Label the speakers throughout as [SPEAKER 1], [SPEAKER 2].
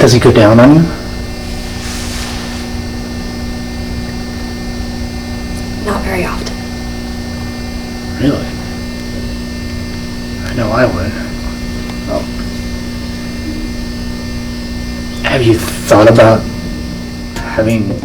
[SPEAKER 1] Does he go down on you?
[SPEAKER 2] Not very often.
[SPEAKER 1] Really? I know I would. Well, have you thought about having...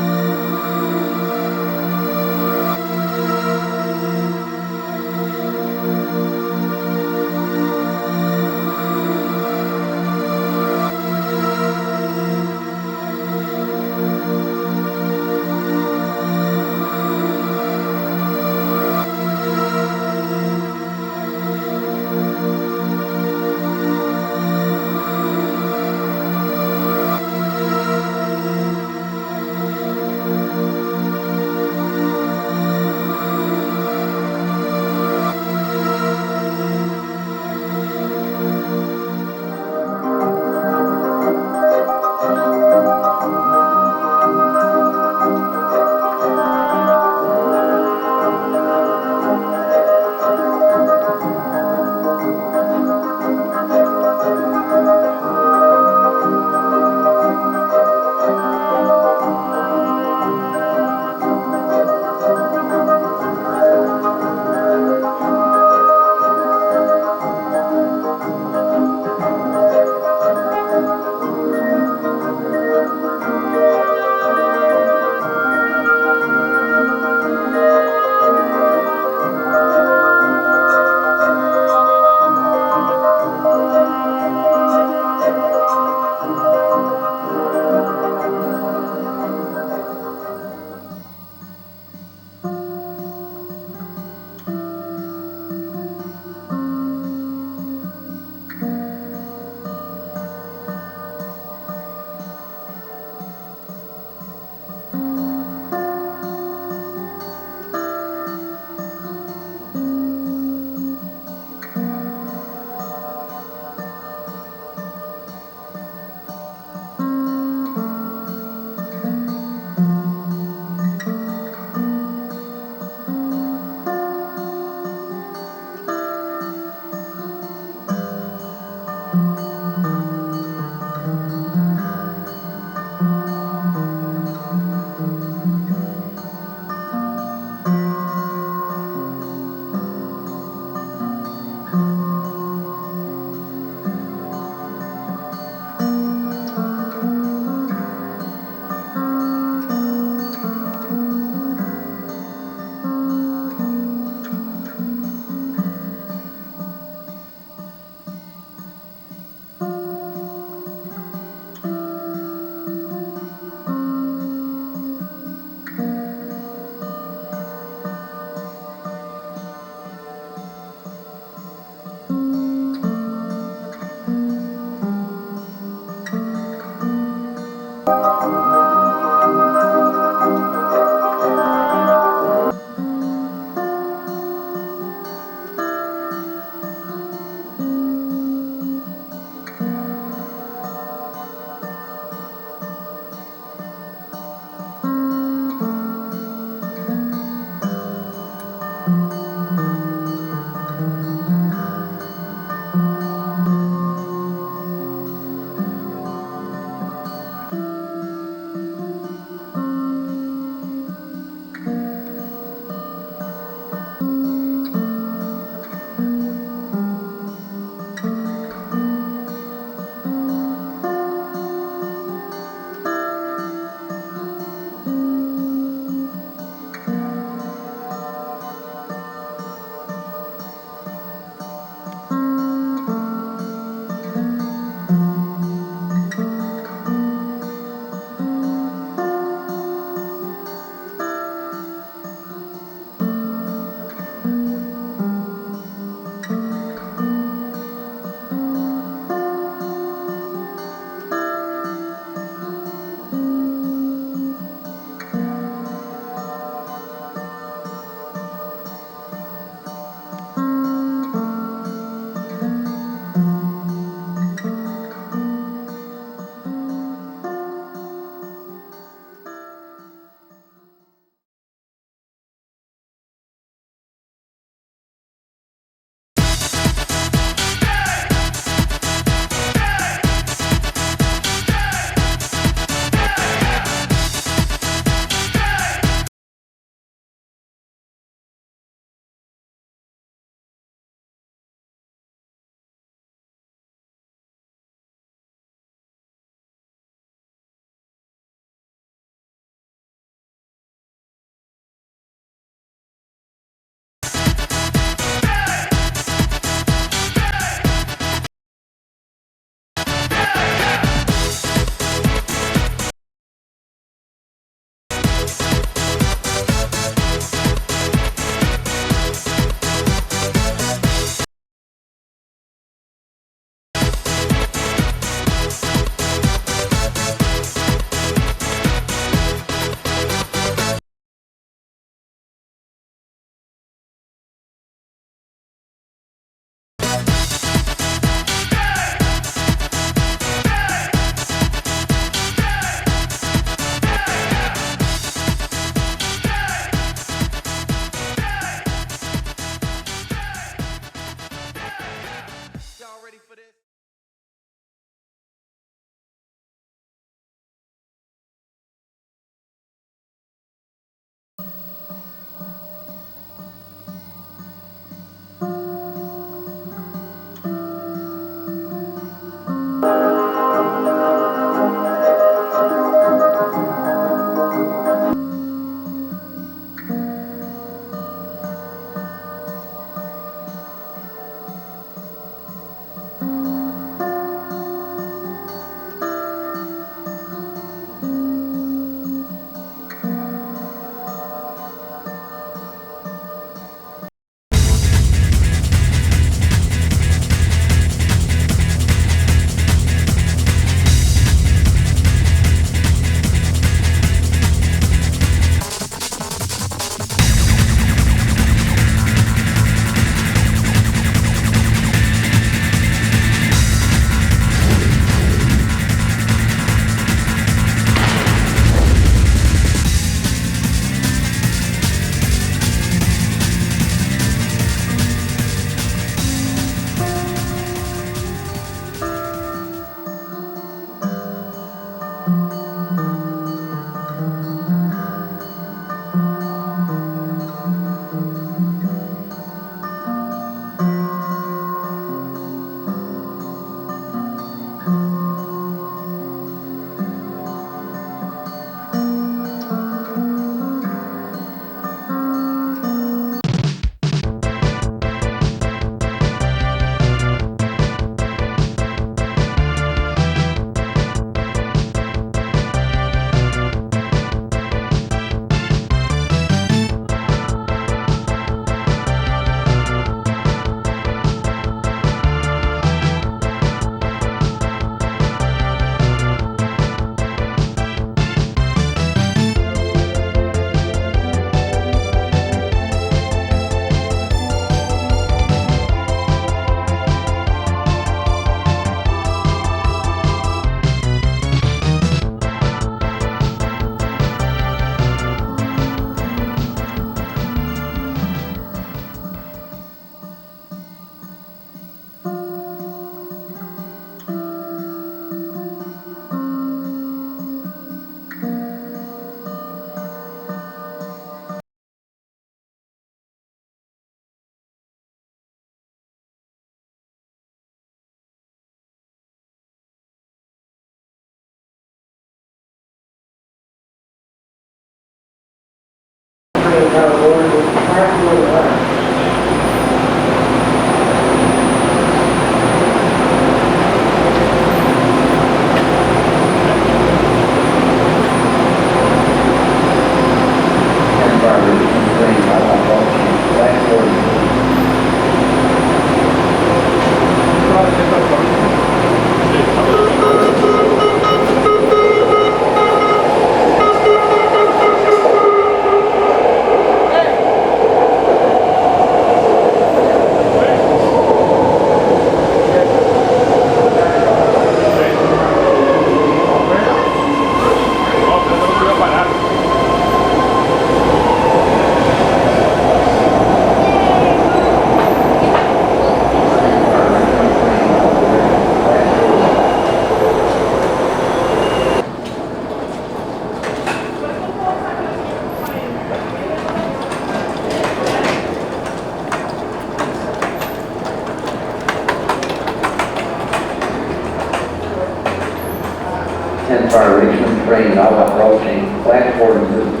[SPEAKER 3] Fire Richmond train, all approaching platform 2.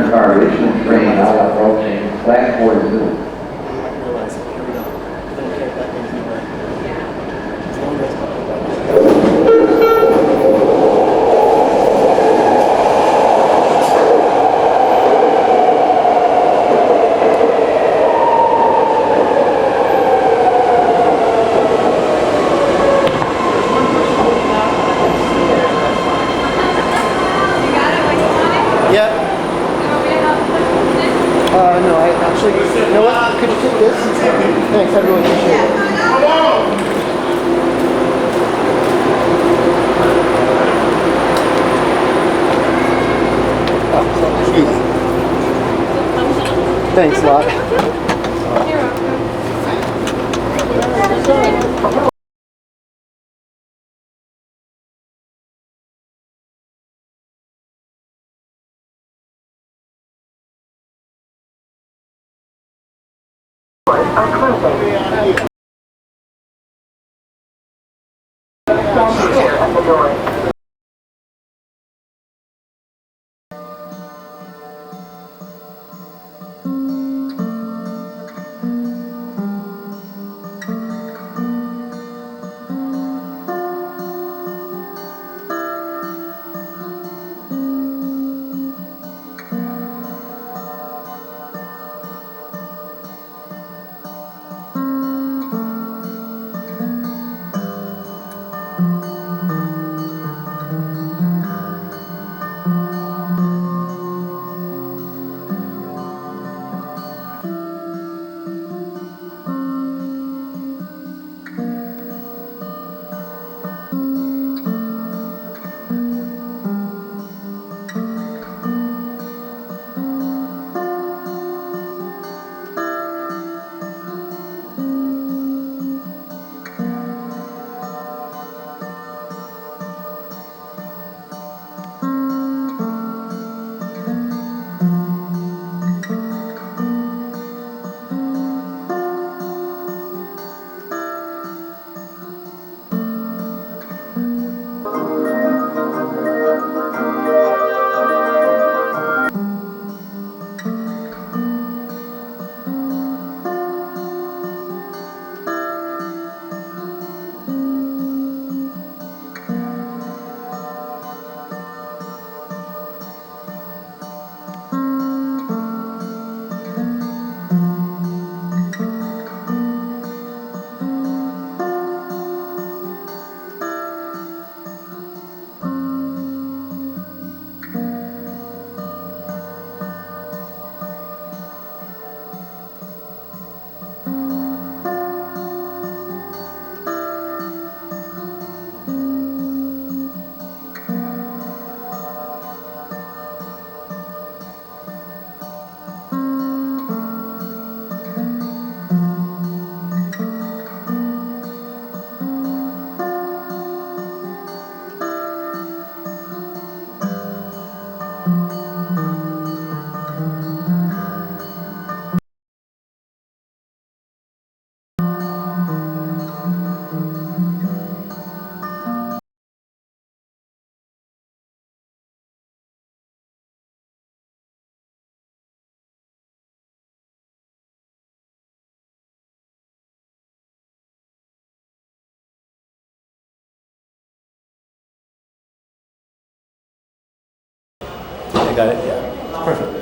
[SPEAKER 3] Car Richmond train, all approaching platform 2.
[SPEAKER 4] No, I actually, you know what, could you take this? Thanks, I really appreciate it. Oh, thanks a lot.
[SPEAKER 5] got it? Yeah. Perfect.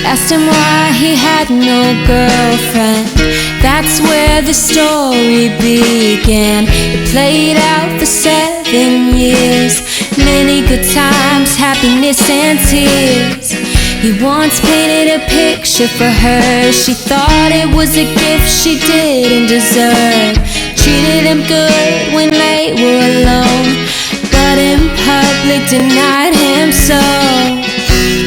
[SPEAKER 6] Asked him why he had no girlfriend. That's where the story began. It played out for 7 years. Many many good times, happiness and tears. He once painted a picture for her. She thought it was a gift she didn't deserve. Treated him good when they were alone, but in public denied him so.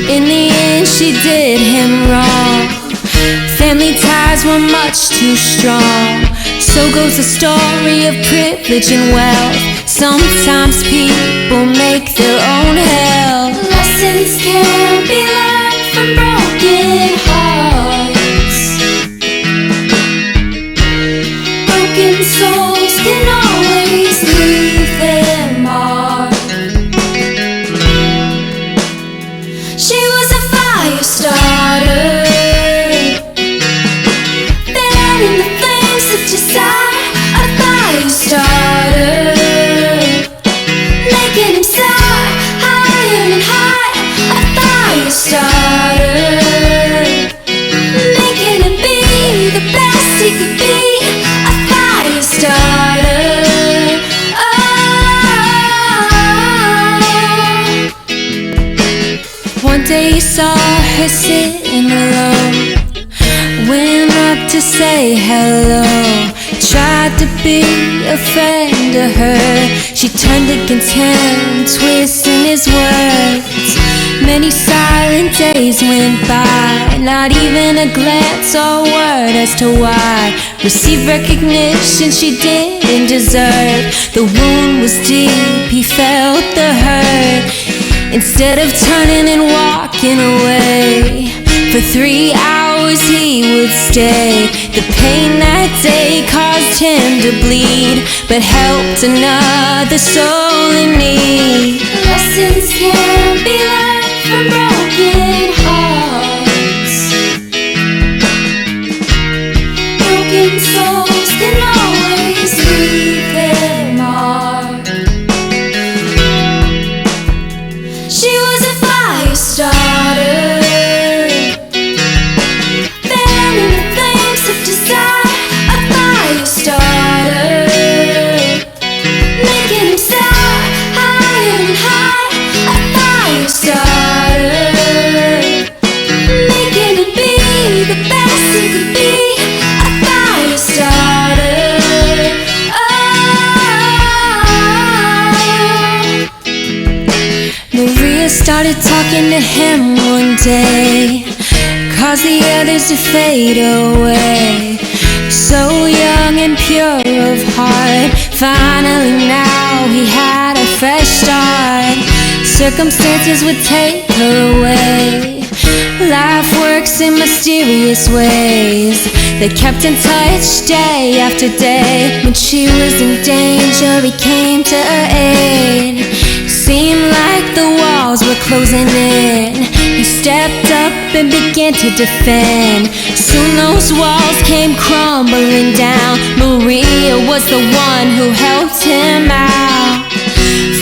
[SPEAKER 6] In the end she did him wrong. Family ties were much too strong. So goes the story of privilege and wealth. Sometimes people make their own hell. Lessons can be learned from broken hearts. Broken souls can always leave their mark. She was a fire starter, fanning the flames of desire. A fire starter, making him soar higher and higher. A fire starter, making him be the best he could be. A fire starter. Oh. One day he saw her sitting alone, went up to say hello, tried to be a friend to her. She turned against him, twisting his words. Many silent days went by, not even a glance or word as to why. Received recognition she didn't deserve. The wound was deep, he felt the hurt. Instead of turning and walking away, for 3 hours he would stay. The pain that day caused him to bleed, but helped another soul in need. Lessons can be learned from broken hearts. Broken souls can always leave their mark. She was a fire starter, fanning the flames of desire. A fire starter, making him soar higher and higher. A fire starter, making him be the best he could be. A fire starter. Oh. Maria started talking to him one day, caused the others to fade away. So young and pure of heart, finally now he had a fresh start. Circumstances would take her away. Life works in mysterious ways that kept in touch day after day. When she was in danger, he came to her aid. Seemed like the walls were closing in. He stepped up and began to defend. Soon those walls came crumbling down. Maria was the one who helped him out.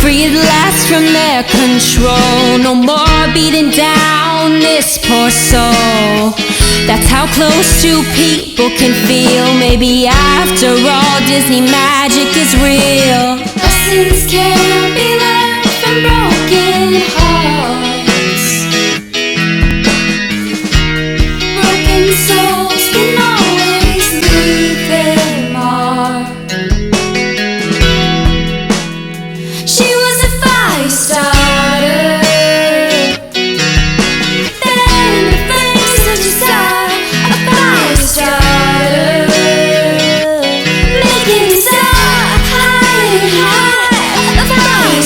[SPEAKER 6] Free at last from their control, no more beating down this poor soul. That's how close two people can feel. Maybe after all, Disney magic is real. Lessons can be learned from broken hearts. Broken souls can always leave their mark. She was a fire starter, fanning the flames of desire. A fire starter, making him soar higher and higher. A fire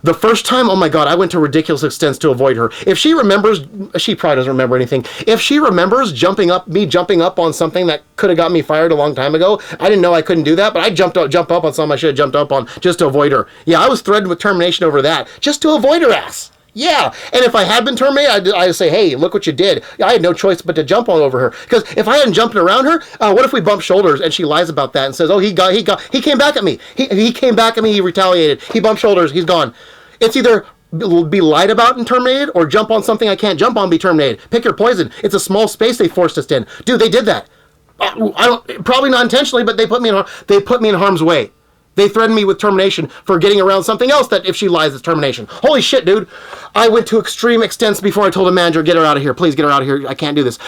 [SPEAKER 5] The first time, oh my God, I went to ridiculous extents to avoid her. If she remembers, she probably doesn't remember anything. If she remembers jumping up on something that could have got me fired a long time ago, I didn't know I couldn't do that, but I jumped up on something I should have jumped up on just to avoid her. Yeah, I was threatened with termination over that, just to avoid her ass. Yeah, and if I had been terminated, I'd say, hey, look what you did. I had no choice but to jump all over her. Because if I hadn't jumped around her, what if we bumped shoulders and she lies about that and says, oh, he came back at me. He came back at me, he retaliated. He bumped shoulders, he's gone. It's either be lied about and terminated, or jump on something I can't jump on and be terminated. Pick your poison. It's a small space they forced us in. Dude, they did that. Probably not intentionally, but they put me in harm's way. They threatened me with termination for getting around something else that if she lies, it's termination. Holy shit, dude. I went to extreme extents before I told a manager, get her out of here. Please get her out of here. I can't do this.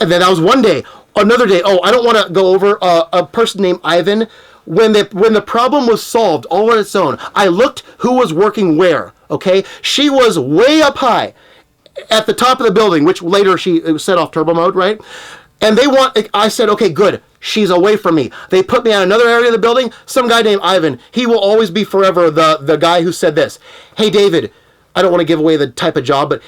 [SPEAKER 5] And then that was one day. Another day, I don't want to go over a person named Ivan. When the problem was solved all on its own, I looked who was working where, okay? She was way up high at the top of the building, which later she set off turbo mode, right? And I said, okay, good. She's away from me. They put me in another area of the building. Some guy named Ivan. He will always be forever the guy who said this. Hey, David, I don't want to give away the type of job, but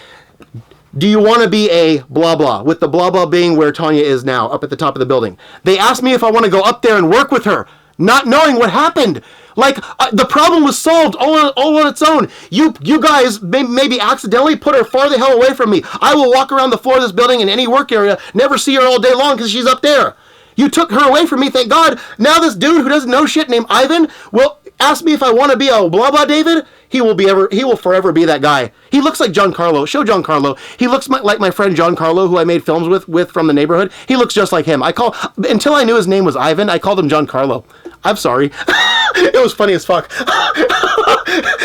[SPEAKER 5] do you want to be a blah blah? With the blah blah being where Tanya is now, up at the top of the building. They asked me if I want to go up there and work with her, not knowing what happened. Like, the problem was solved all on its own. You guys maybe accidentally put her far the hell away from me. I will walk around the floor of this building in any work area, never see her all day long because she's up there. You took her away from me, thank God. Now this dude who doesn't know shit named Ivan will ask me if I want to be a blah blah David. He will forever be that guy. He looks like Giancarlo. Show Giancarlo. He looks like my friend Giancarlo, who I made films with from the neighborhood. He looks just like him. Until I knew his name was Ivan, I called him Giancarlo. I'm sorry. It was funny as fuck.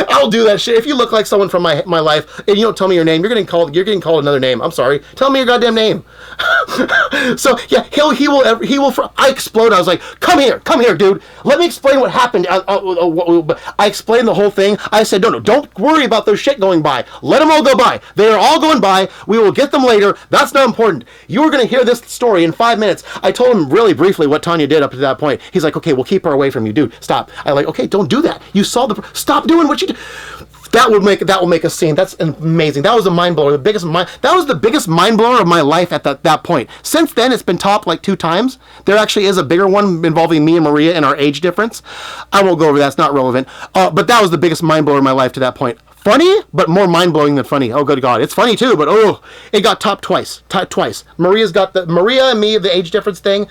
[SPEAKER 5] I'll do that shit. If you look like someone from my life and you don't tell me your name, you're getting called another name. I'm sorry. Tell me your goddamn name. So yeah, I explode. I was like, come here, dude. Let me explain what happened. I explained the whole thing. I said, no, don't worry about those shit going by. Let them all go by. They are all going by. We will get them later. That's not important. You are going to hear this story in 5 minutes. I told him really briefly what Tanya did up to that point. He's like, okay, we'll keep her away from you, dude. Stop. I like, okay, don't do that. You saw stop doing what you do. That will make a scene. That's amazing. That was a mind blower. That was the biggest mind blower of my life at that point. Since then, it's been topped like 2 times. There actually is a bigger one involving me and Maria and our age difference. I won't go over that. It's not relevant. But that was the biggest mind blower of my life to that point. Funny, but more mind-blowing than funny. Oh, good God. It's funny, too, but it got topped twice. Maria's got Maria and me, the age difference thing.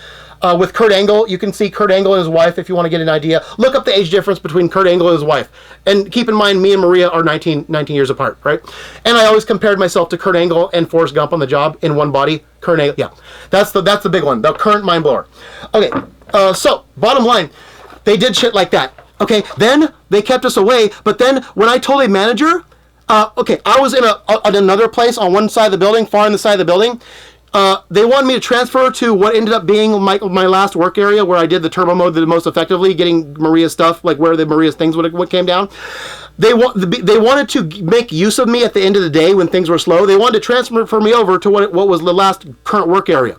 [SPEAKER 5] With Kurt Angle, you can see Kurt Angle and his wife if you want to get an idea. Look up the age difference between Kurt Angle and his wife. And keep in mind, me and Maria are 19 years apart, right? And I always compared myself to Kurt Angle and Forrest Gump on the job in one body. Kurt Angle, yeah. That's the big one, the current mind blower. Okay, so, bottom line, they did shit like that. Okay, then they kept us away, but then when I told a manager, I was in another place on one side of the building, far on the side of the building. They wanted me to transfer to what ended up being my last work area where I did the turbo mode the most effectively, getting Maria's stuff, like where Maria's things what came down. They wanted to make use of me at the end of the day when things were slow. They wanted to transfer me over to what was the last current work area.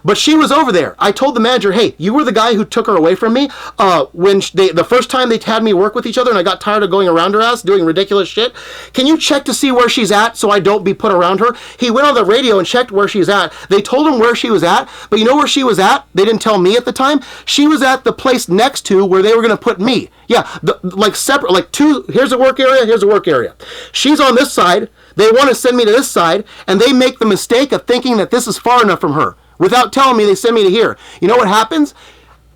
[SPEAKER 5] But she was over there. I told the manager, hey, you were the guy who took her away from me when the first time they had me work with each other and I got tired of going around her ass, doing ridiculous shit. Can you check to see where she's at so I don't be put around her? He went on the radio and checked where she's at. They told him where she was at, but you know where she was at? They didn't tell me at the time. She was at the place next to where they were going to put me. Yeah, separate, like two, here's a work area, here's a work area. She's on this side, they want to send me to this side, and they make the mistake of thinking that this is far enough from her. Without telling me, they send me to here. You know what happens?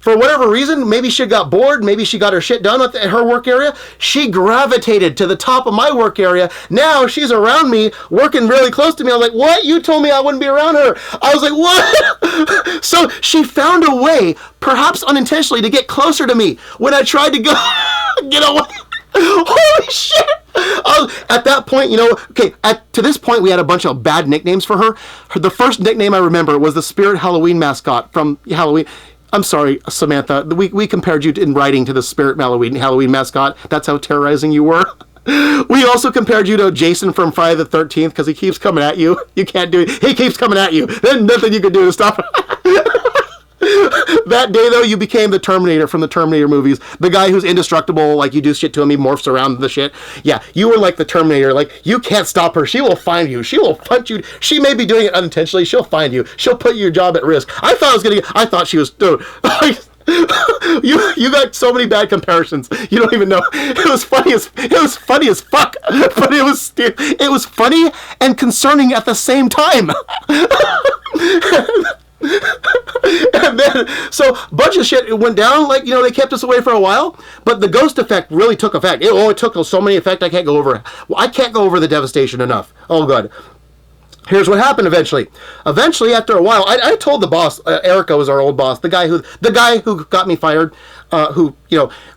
[SPEAKER 5] For whatever reason, maybe she got bored, maybe she got her shit done at her work area, she gravitated to the top of my work area. Now she's around me, working really close to me. I was like, what? You told me I wouldn't be around her. I was like, what? So she found a way, perhaps unintentionally, to get closer to me when I tried to go get away. Holy shit! At that point, to this point, we had a bunch of bad nicknames for her. The first nickname I remember was the Spirit Halloween mascot from Halloween. I'm sorry, Samantha. We compared you in writing to the Spirit Halloween mascot. That's how terrorizing you were. We also compared you to Jason from Friday the 13th because he keeps coming at you. You can't do it. He keeps coming at you. There's nothing you can do to stop him. That day, though, you became the Terminator from the Terminator movies. The guy who's indestructible, like you do shit to him, he morphs around the shit. Yeah, you were like the Terminator. Like, you can't stop her. She will find you. She will punch you. She may be doing it unintentionally. She'll find you. She'll put your job at risk. I thought she was, dude. You got so many bad comparisons. You don't even know. It was funny as fuck. But it was funny and concerning at the same time. And then, so a bunch of shit went down. Like, they kept us away for a while, but the ghost effect really took effect. It took so many effect. I can't go over the devastation enough. Oh god. Here's what happened eventually. Eventually, after a while, I told the boss, Erica was our old boss, the guy who got me fired, who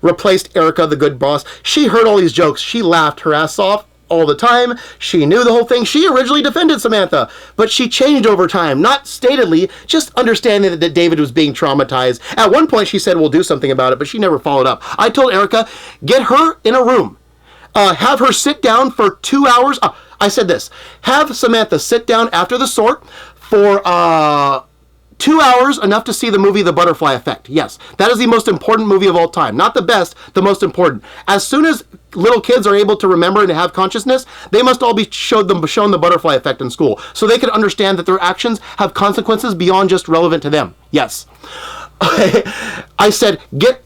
[SPEAKER 5] replaced Erica, the good boss. She heard all these jokes. She laughed her ass off all the time. She knew the whole thing. She originally defended Samantha, but she changed over time. Not statedly, just understanding that David was being traumatized. At one point, she said, we'll do something about it, but she never followed up. I told Erica, get her in a room. Have her sit down for 2 hours. I said this, have Samantha sit down after the sort for 2 hours, enough to see the movie The Butterfly Effect. Yes, that is the most important movie of all time. Not the best, the most important. As soon as little kids are able to remember and have consciousness, they must all be shown the butterfly effect in school, so they can understand that their actions have consequences beyond just relevant to them. Yes. I said, get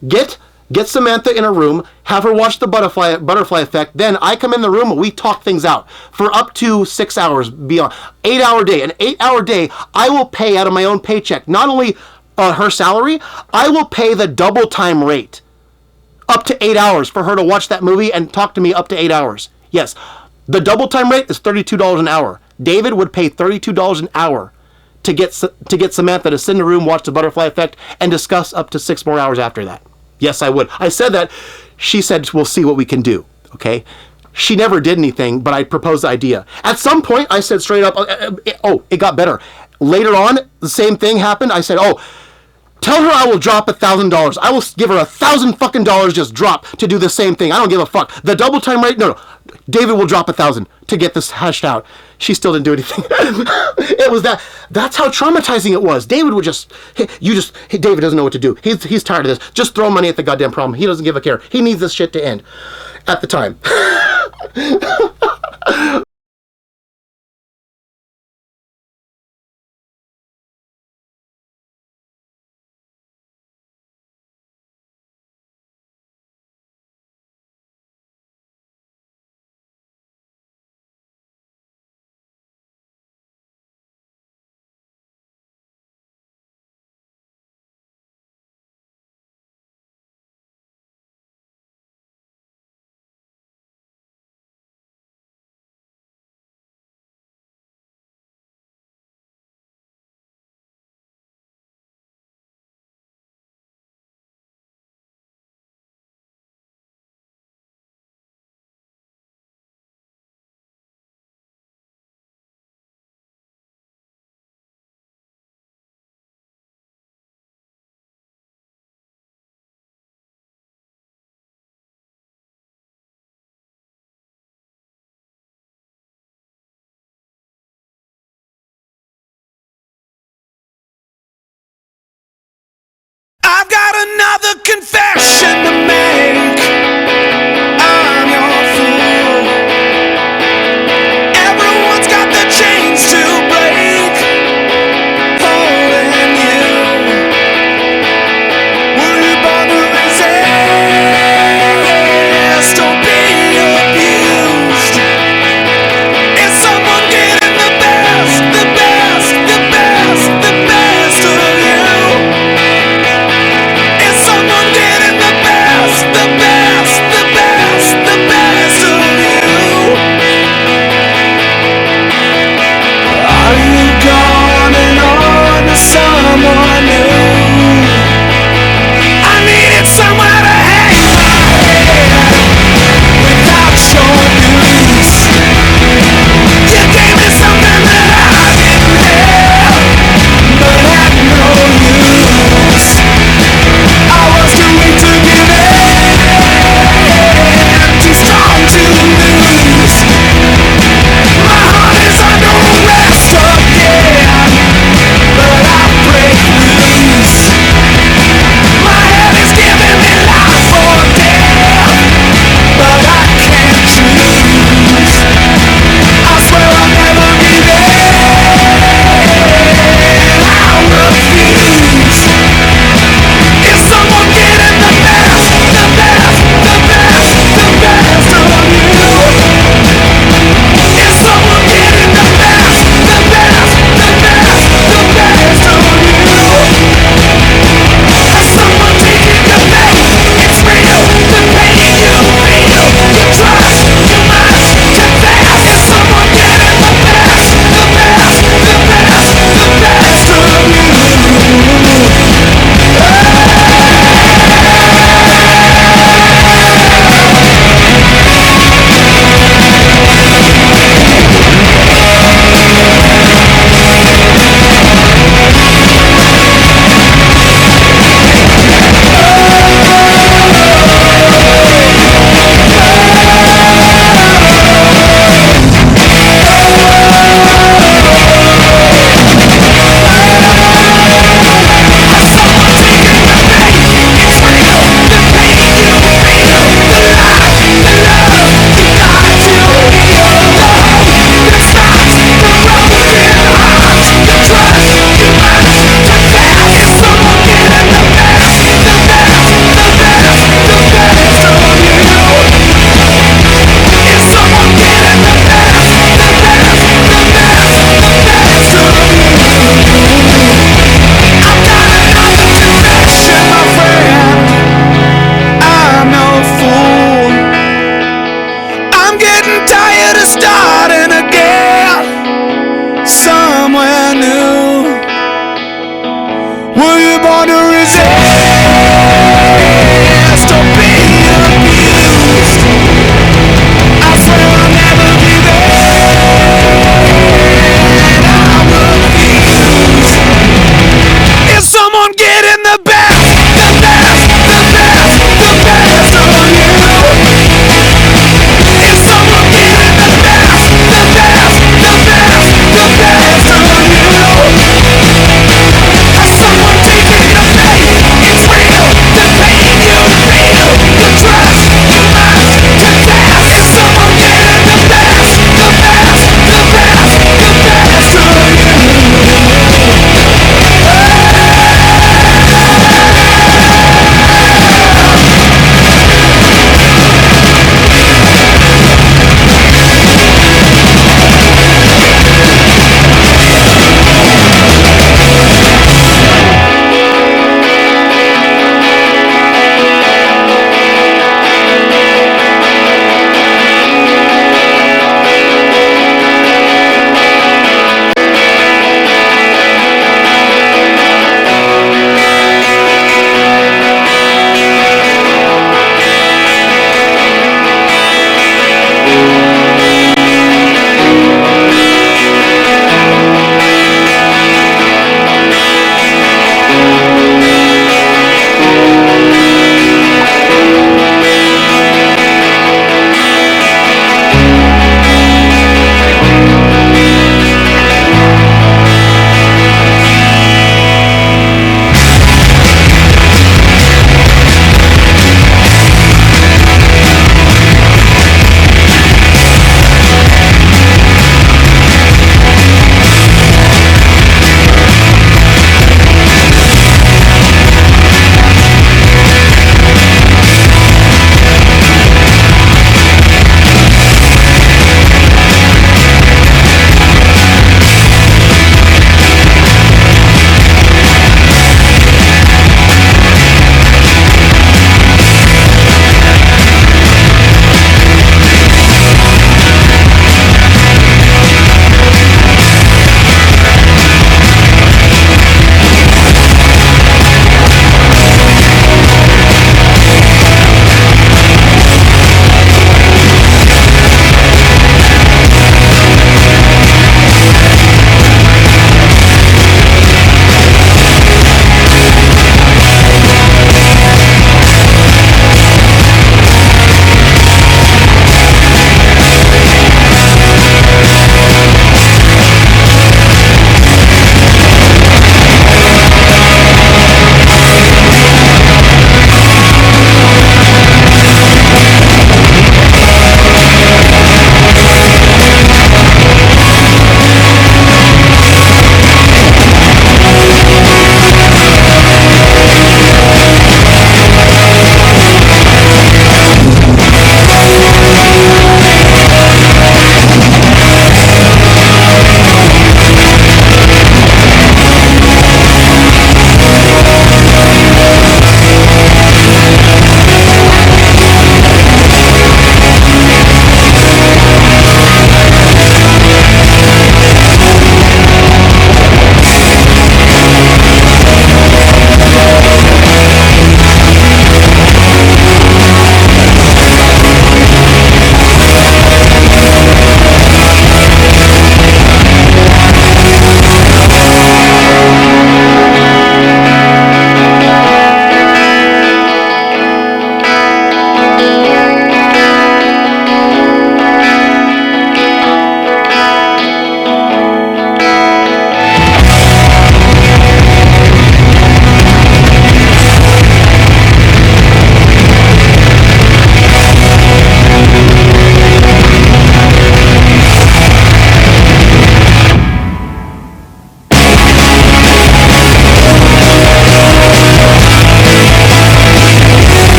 [SPEAKER 5] Samantha in a room, have her watch the butterfly effect, then I come in the room and we talk things out for up to 6 hours, beyond 8-hour day. An 8-hour day, I will pay out of my own paycheck, not only her salary, I will pay the double time rate. Up to 8 hours for her to watch that movie and talk to me up to 8 hours. Yes, the double time rate is $32 an hour. David would pay $32 an hour to get Samantha to sit in the room, watch the butterfly effect, and discuss up to 6 more hours after that. Yes, I would. I said that. She said, we'll see what we can do. Okay? She never did anything, but I proposed the idea. At some point, I said straight up, it got better. Later on, the same thing happened. I said, tell her I will drop $1,000. I will give her $1,000 fucking dollars just drop to do the same thing. I don't give a fuck. The double time rate, no. David will drop $1,000 to get this hashed out. She still didn't do anything. It was that. That's how traumatizing it was. David would David doesn't know what to do. He's tired of this. Just throw money at the goddamn problem. He doesn't give a care. He needs this shit to end. At the time.
[SPEAKER 7] I've got another confession to make. I'm your fool. Everyone's got the chains to break, holding you. Will you bother resist? Don't be abused. Is someone getting the best, the best, the best, the best of you? Someone getting the best, the Were you born to resist or be abused? I swear I'll never give in. I refuse. Is someone getting the best, the best, the best, the best of you? Is someone getting the best, the best, the best, the best of you? Has someone taken the best?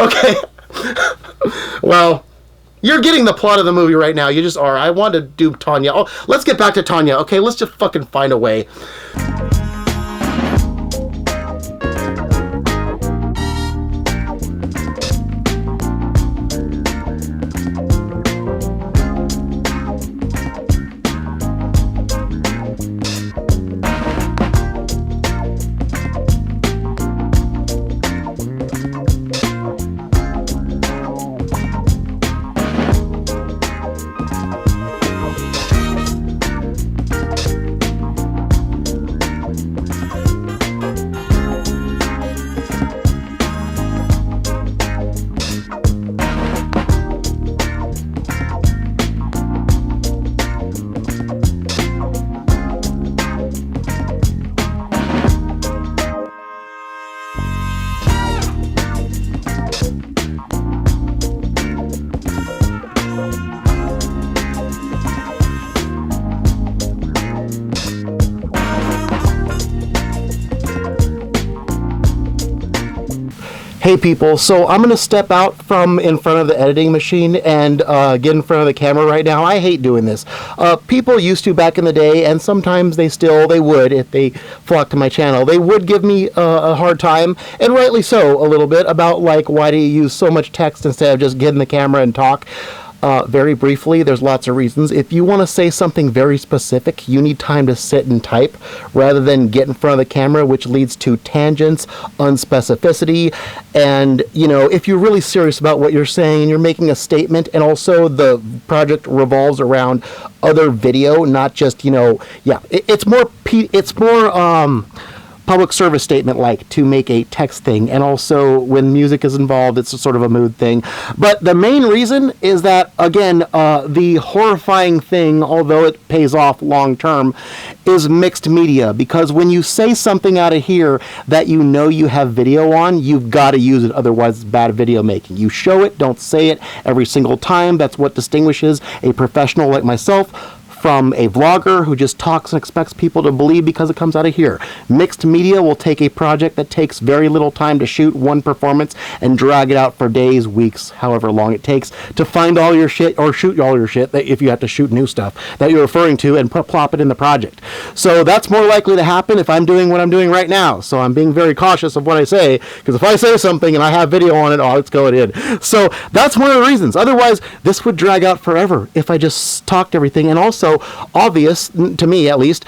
[SPEAKER 5] Okay. Well, you're getting the plot of the movie right now. You just are. I want to do Tanya. Oh, let's get back to Tanya. Okay, let's just fucking find a way. Hey people, so I'm going to step out from in front of the editing machine and get in front of the camera right now. I hate doing this. People used to back in the day, and sometimes they would if they flocked to my channel. They would give me a hard time, and rightly so, a little bit, about like, why do you use so much text instead of just getting the camera and talk? Very briefly, there's lots of reasons. If you want to say something very specific, you need time to sit and type rather than get in front of the camera, which leads to tangents, unspecificity, and, you know, if you're really serious about what you're saying and you're making a statement, and also the project revolves around other video, not just, you know, yeah, it's more public service statement like to make a text thing, and also when music is involved, it's a sort of a mood thing. But the main reason is that, again, the horrifying thing, although it pays off long term, is mixed media, because when you say something out of here that you know you have video on, you've got to use it, otherwise it's bad video making. You show it, don't say it every single time. That's what distinguishes a professional like myself from a vlogger who just talks and expects people to believe because it comes out of here. Mixed media will take a project that takes very little time to shoot one performance and drag it out for days, weeks, however long it takes to find all your shit, or shoot all your shit, that if you have to shoot new stuff that you're referring to, and plop it in the project. So that's more likely to happen if I'm doing what I'm doing right now. So I'm being very cautious of what I say, because if I say something and I have video on it, it's going in. So that's one of the reasons. Otherwise, this would drag out forever if I just talked everything. And also, obvious, to me at least,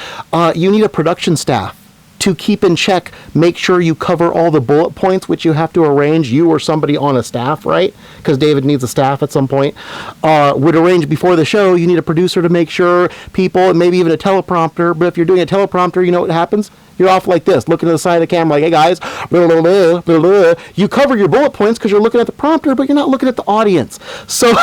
[SPEAKER 5] you need a production staff to keep in check, make sure you cover all the bullet points, which you have to arrange, you or somebody on a staff, right? Because David needs a staff at some point. Would arrange before the show. You need a producer to make sure people, and maybe even a teleprompter. But if you're doing a teleprompter, you know what happens? You're off like this, looking to the side of the camera like, hey guys, blah, blah, blah, blah, blah. You cover your bullet points because you're looking at the prompter, but you're not looking at the audience. So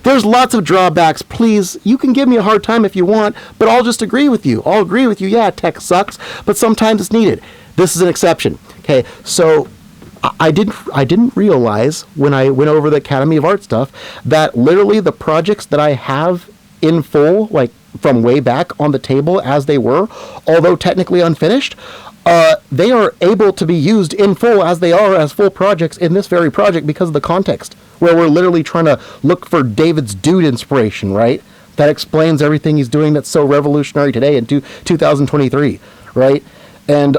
[SPEAKER 5] there's lots of drawbacks. Please, you can give me a hard time if you want, but I'll just agree with you. I'll agree with you. Yeah, tech sucks, but sometimes it's needed. This is an exception. Okay, so I didn't realize when I went over the Academy of Art stuff that literally the projects that I have in full, like from way back on the table as they were, although technically unfinished, they are able to be used in full as they are as full projects in this very project because of the context, where we're literally trying to look for David's dude inspiration, right? That explains everything he's doing that's so revolutionary today in 2023, right? And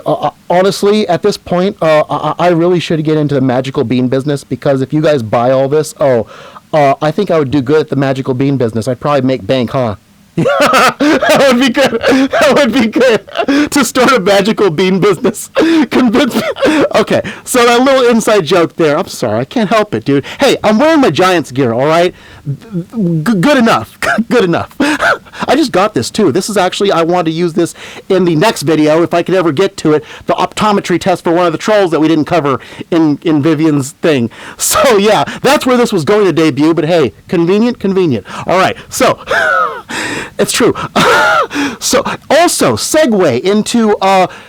[SPEAKER 5] honestly, at this point, I really should get into the magical bean business, because if you guys buy all this, I think I would do good at the magical bean business. I'd probably make bank, huh? That would be good. That would be good to start a magical bean business. Convince me. Okay, so that little inside joke there. I'm sorry, I can't help it, dude. Hey, I'm wearing my Giants gear, all right? Good enough. Good enough. I just got this too. This is actually, I want to use this in the next video if I could ever get to it. The optometry test for one of the trolls that we didn't cover in Vivian's thing. So yeah, that's where this was going to debut. But hey, convenient. All right, so. It's true. So, also, segue into,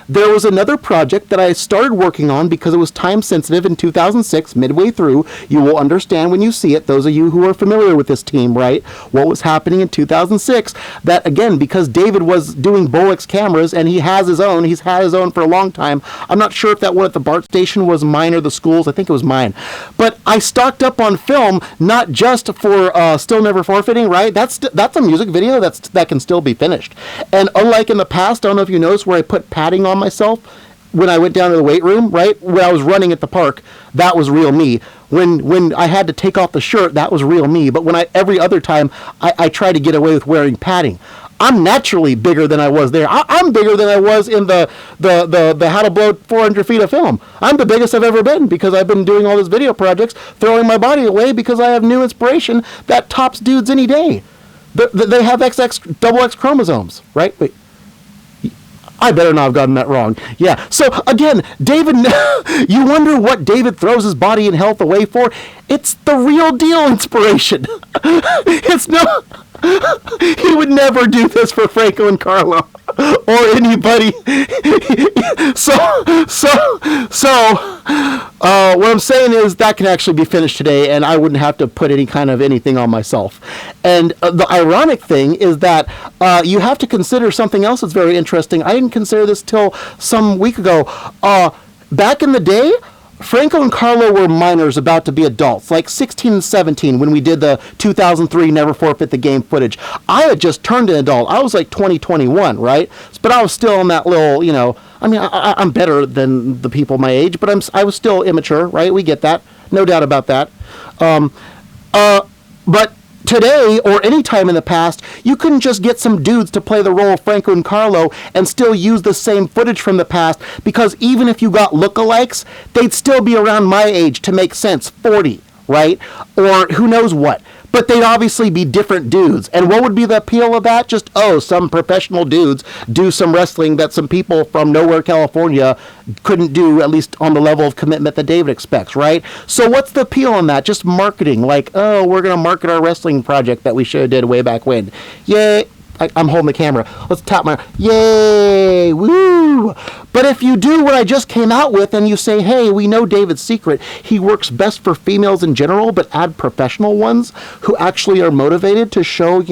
[SPEAKER 5] there was another project that I started working on because it was time sensitive in 2006, midway through. You will understand when you see it, those of you who are familiar with this team, right? What was happening in 2006, that again, because David was doing Bolex cameras and he's had his own for a long time. I'm not sure if that one at the BART station was mine or the school's. I think it was mine. But I stocked up on film, not just for Still Never Forfeiting, right? That's a music video that can still be finished. And unlike in the past, I don't know if you noticed where I put padding on myself when I went down to the weight room, right? When I was running at the park, that was real me. When I had to take off the shirt, that was real me. But every other time, I try to get away with wearing padding. I'm naturally bigger than I was there. I'm bigger than I was in the How to Blow 400 Feet of Film. I'm the biggest I've ever been because I've been doing all these video projects, throwing my body away because I have new inspiration that tops dudes any day. They have XX chromosomes, right? Wait. I better not have gotten that wrong. Yeah. So again, David, you wonder what David throws his body and health away for? It's the real deal inspiration. It's no. He would never do this for Franco and Carlo or anybody. What I'm saying is that can actually be finished today, and I wouldn't have to put any kind of anything on myself. And the ironic thing is that you have to consider something else that's very interesting. I didn't consider this till some week ago. Back in the day, Franco and Carlo were minors about to be adults, like 16 and 17 when we did the 2003 Never Forfeit the Game footage. I had just turned an adult. I was like 21, right? But I was still in that little, I mean, I'm better than the people my age, but I was still immature, right? We get that. No doubt about that. But today, or any time in the past, you couldn't just get some dudes to play the role of Franco and Carlo and still use the same footage from the past, because even if you got lookalikes, they'd still be around my age to make sense, 40, right? Or who knows what. But they'd obviously be different dudes. And what would be the appeal of that? Just, some professional dudes do some wrestling that some people from nowhere, California couldn't do, at least on the level of commitment that David expects, right? So what's the appeal on that? Just marketing, like, we're going to market our wrestling project that we should have did way back when. Yay! I'm holding the camera. Let's tap my... Yay! Woo! But if you do what I just came out with and you say, hey, we know David's secret. He works best for females in general, but add professional ones who actually are motivated to show,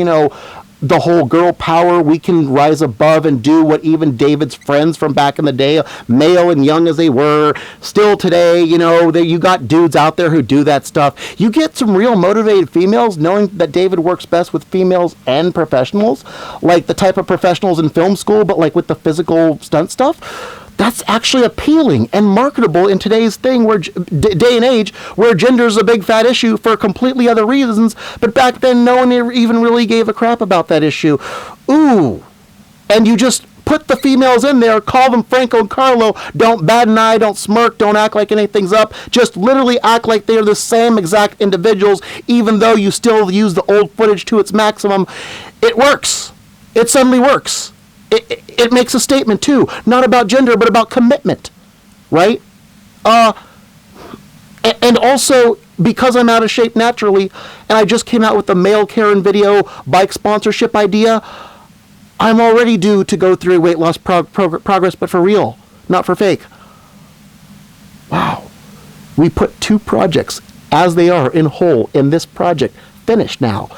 [SPEAKER 5] the whole girl power. We can rise above and do what even David's friends from back in the day, male and young as they were, still today, you got dudes out there who do that stuff. You get some real motivated females knowing that David works best with females and professionals, like the type of professionals in film school, but like with the physical stunt stuff. That's actually appealing and marketable in today's thing, where day and age, where gender is a big fat issue for completely other reasons. But back then, no one even really gave a crap about that issue. Ooh, and you just put the females in there, call them Franco and Carlo. Don't bat an eye, don't smirk, don't act like anything's up. Just literally act like they're the same exact individuals, even though you still use the old footage to its maximum. It works. It suddenly works. It makes a statement too, not about gender, but about commitment, right? And also, because I'm out of shape naturally, and I just came out with the male Karen video bike sponsorship idea, I'm already due to go through weight loss progress, but for real, not for fake. Wow. We put 2 projects as they are in whole in this project finished now.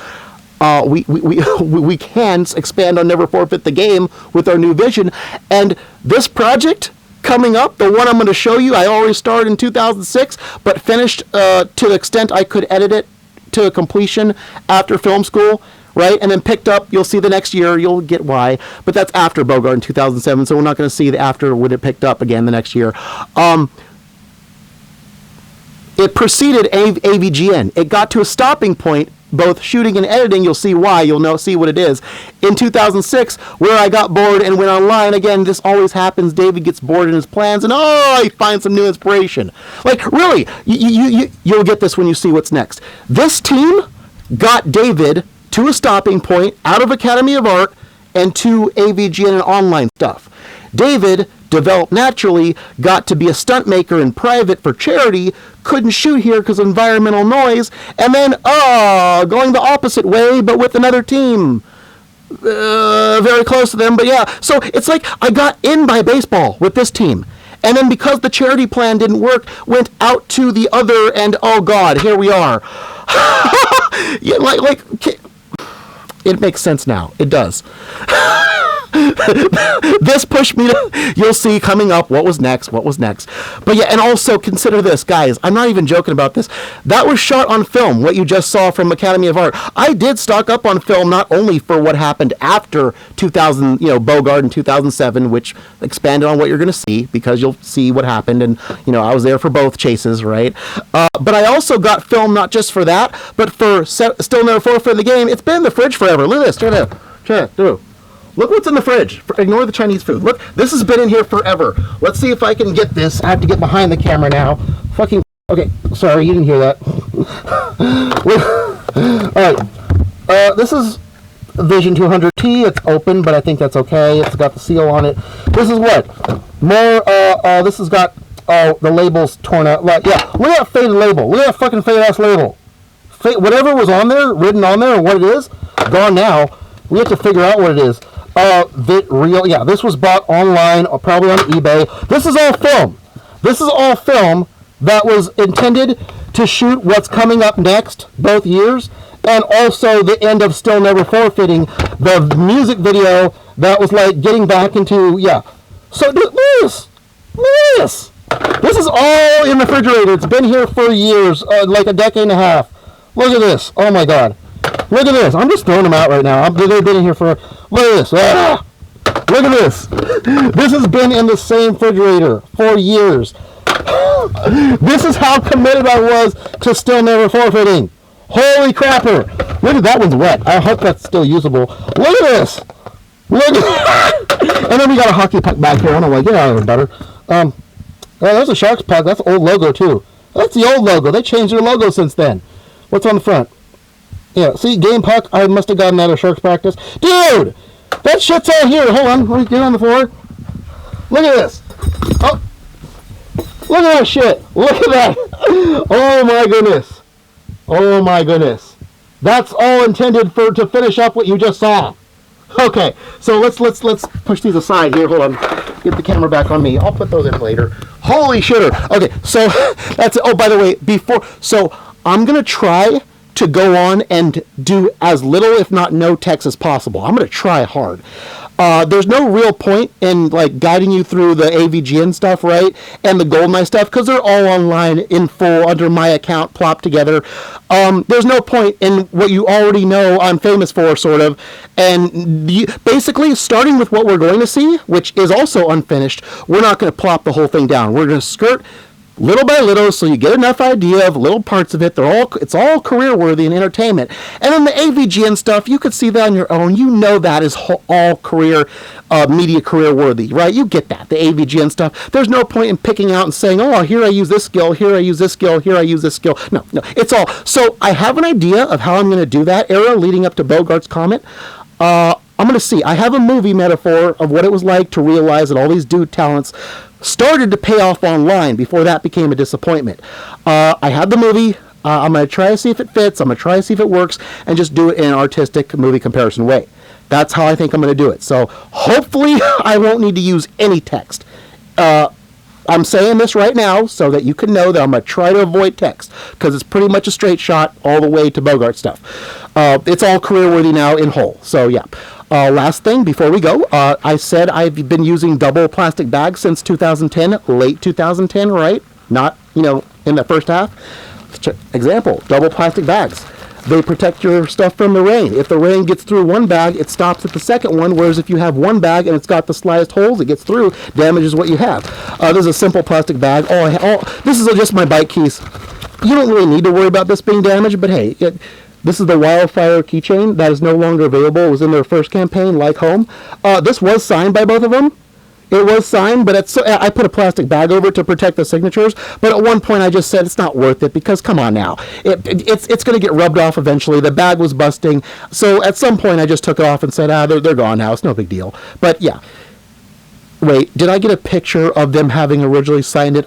[SPEAKER 5] We can expand on Never Forfeit the Game with our new vision. And this project coming up, the one I'm going to show you, I already started in 2006, but finished to the extent I could edit it to completion after film school, right? And then picked up, you'll see the next year, you'll get why. But that's after Bogart in 2007, so we're not going to see the after when it picked up again the next year. It preceded AVGN. It got to a stopping point, both shooting and editing. You'll see why. You'll see what it is. In 2006, where I got bored and went online. Again, this always happens. David gets bored in his plans, and he finds some new inspiration. Like, really, you'll get this when you see what's next. This team got David to a stopping point out of Academy of Art and to AVGN and online stuff. David, developed naturally, got to be a stunt maker in private for charity, couldn't shoot here because of environmental noise, and then, going the opposite way, but with another team. very close to them, but yeah. So it's like I got in by baseball with this team. And then because the charity plan didn't work, went out to the other, and oh God, here we are. Yeah, it makes sense now. It does. This pushed me to, you'll see coming up what was next. But yeah, and also consider this, guys, I'm not even joking about this. That was shot on film, what you just saw from Academy of Art. I did stock up on film not only for what happened after 2000, Bogart in 2007, which expanded on what you're going to see, because you'll see what happened, and, I was there for both chases, right? But I also got film not just for that, but for Still Never Forfeit the Game. It's been in the fridge forever. Look at this. Check it out. Look what's in the fridge. Ignore the Chinese food. Look, this has been in here forever. Let's see if I can get this. I have to get behind the camera now. Okay, sorry, you didn't hear that. Alright, this is Vision 200T. It's open, but I think that's okay. It's got the seal on it. This is what? More, this has got, the labels torn out. Look at that faded label. Look at that fucking faded-ass label. Whatever was on there, written on there, or what it is, gone now. We have to figure out what it is. This was bought online, or probably on eBay. This is all film. This is all film that was intended to shoot what's coming up next, both years, and also the end of Still Never Forfeiting, the music video that was like getting back into, So look at this. This is all in the refrigerator. It's been here for years, like a decade and a half. Look at this. Oh my God. Look at this. I'm just throwing them out right now. They've been in here for... Look at this. Look at this. This has been in the same refrigerator for years. This is how committed I was to Still Never Forfeiting. Holy crapper. Look at that one's wet. I hope that's still usable. Look at this. Look at that. And then we got a hockey puck back here. I don't know why. Get out of here, better. There's a Sharks puck. That's the old logo, too. That's the old logo. They changed their logo since then. What's on the front? Yeah, see, game puck, I must have gotten that at Sharks practice. Dude! That shit's all here. Hold on, let me get on the floor. Look at this. Oh. Look at that shit. Look at that. Oh my goodness. Oh my goodness. That's all intended to finish up what you just saw. Okay, so let's push these aside here. Hold on. Get the camera back on me. I'll put those in later. Holy shitter. Okay, so that's it. Oh, by the way, so I'm going to try to go on and do as little, if not no text as possible. I'm going to try hard. There's no real point in like guiding you through the AVGN stuff, right? And the GoldenEye stuff, because they're all online in full under my account plopped together. There's no point in what you already know I'm famous for, sort of. And basically, starting with what we're going to see, which is also unfinished, we're not going to plop the whole thing down. We're going to skirt little by little, so you get enough idea of little parts of it. It's all career worthy and entertainment. And then the AVGN stuff, you could see that on your own. You know that is all career media career worthy, right? You get that, the AVGN stuff. There's no point in picking out and saying, oh, here I use this skill, here I use this skill, here I use this skill. No, it's all. So I have an idea of how I'm going to do that era leading up to Bogart's comment. I'm going to see. I have a movie metaphor of what it was like to realize that all these dude talents started to pay off online before that became a disappointment. I had the movie. I'm going to try to see if it fits. I'm going to try to see if it works and just do it in an artistic movie comparison way. That's how I think I'm going to do it. So hopefully I won't need to use any text. I'm saying this right now so that you can know that I'm going to try to avoid text because it's pretty much a straight shot all the way to Bogart stuff. It's all career worthy now in whole. So yeah. Last thing before we go, I said I've been using double plastic bags since 2010, late 2010, right? Not, in the first half. Example, double plastic bags. They protect your stuff from the rain. If the rain gets through one bag, it stops at the second one, whereas if you have one bag and it's got the slightest holes, it gets through, damages what you have. This is a simple plastic bag. This is just my bike keys. You don't really need to worry about this being damaged, but hey, this is the Wildfire keychain that is no longer available. It was in their first campaign, Like Home. This was signed by both of them. It was signed, but I put a plastic bag over it to protect the signatures. But at one point, I just said it's not worth it because, come on now, it's going to get rubbed off eventually. The bag was busting, so at some point, I just took it off and said, they're gone now. It's no big deal. But yeah, wait, did I get a picture of them having originally signed it?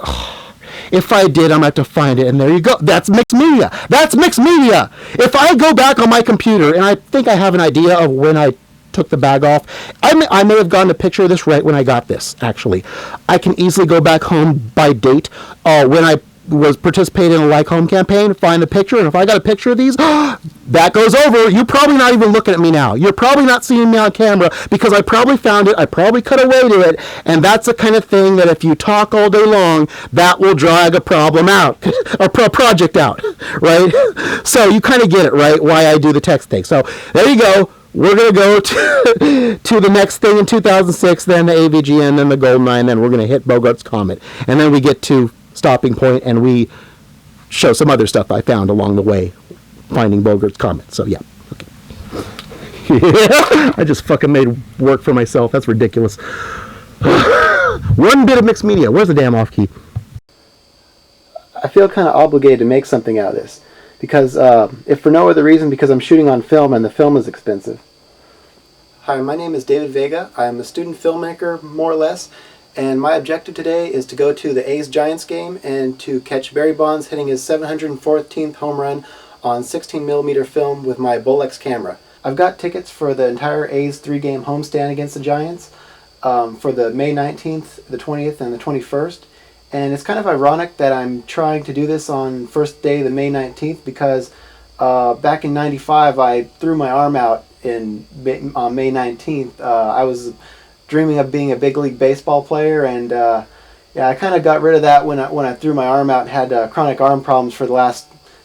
[SPEAKER 5] If I did, I'm going to have to find it. And there you go. That's mixed media. That's mixed media. If I go back on my computer, and I think I have an idea of when I took the bag off. I may have gotten a picture of this right when I got this, actually. I can easily go back home by date when I was participating in a Like Home campaign, find a picture, and if I got a picture of these, that goes over. You're probably not even looking at me now. You're probably not seeing me on camera because I probably found it, I probably cut away to it, and that's the kind of thing that if you talk all day long, that will drag a problem out, or project out, right? So you kind of get it, right, why I do the text thing. So there you go. We're going to go to the next thing in 2006, then the AVGN, then the GoldenEye, and then we're going to hit Bogart's Comet. And then we get to stopping point and we show some other stuff I found along the way finding Bogart's Comet. So yeah, okay. I just fucking made work for myself. That's ridiculous. One bit of mixed media. Where's the damn off key?
[SPEAKER 4] I feel kind of obligated to make something out of this because if for no other reason, because I'm shooting on film and the film is expensive. Hi, my name is David Vega. I'm a student filmmaker, more or less. And my objective today is to go to the A's Giants game and to catch Barry Bonds hitting his 714th home run on 16mm film with my Bolex camera. I've got tickets for the entire A's 3-game homestand against the Giants for the May 19th, the 20th, and the 21st. And it's kind of ironic that I'm trying to do this on first day, the May 19th, because back in '95 I threw my arm out on May 19th. I was dreaming of being a big league baseball player, and yeah, I kind of got rid of that when I threw my arm out and had chronic arm problems for the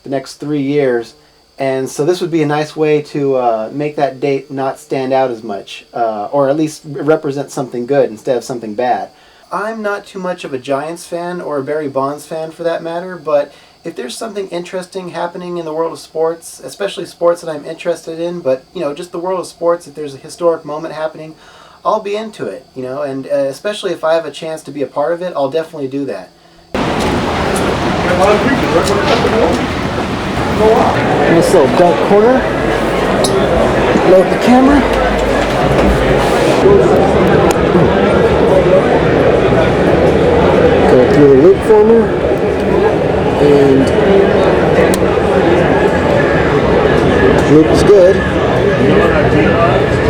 [SPEAKER 4] next 3 years. And so this would be a nice way to make that date not stand out as much, or at least represent something good instead of something bad. I'm not too much of a Giants fan or a Barry Bonds fan for that matter, but if there's something interesting happening in the world of sports, especially sports that I'm interested in, but just the world of sports, if there's a historic moment happening, I'll be into it, and especially if I have a chance to be a part of it, I'll definitely do that. Nice little dark corner. Load the camera. Go through the loop former. And loop's good.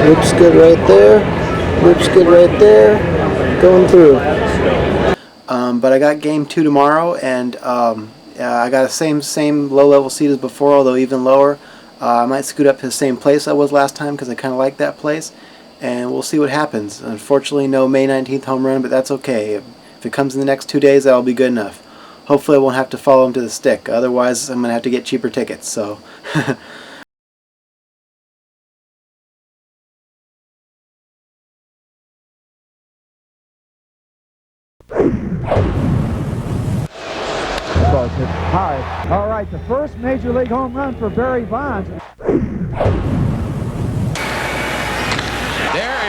[SPEAKER 4] Loop's good right there. Loop's good right there, going through. But I got game 2 tomorrow, and I got the same low-level seat as before, although even lower. I might scoot up to the same place I was last time because I kind of like that place, and we'll see what happens. Unfortunately, no May 19th home run, but that's okay. If it comes in the next 2 days, that'll be good enough. Hopefully, I won't have to follow him to the stick. Otherwise, I'm going to have to get cheaper tickets. So.
[SPEAKER 8] Hi. All right, the first major league home run for Barry Bonds.
[SPEAKER 9] There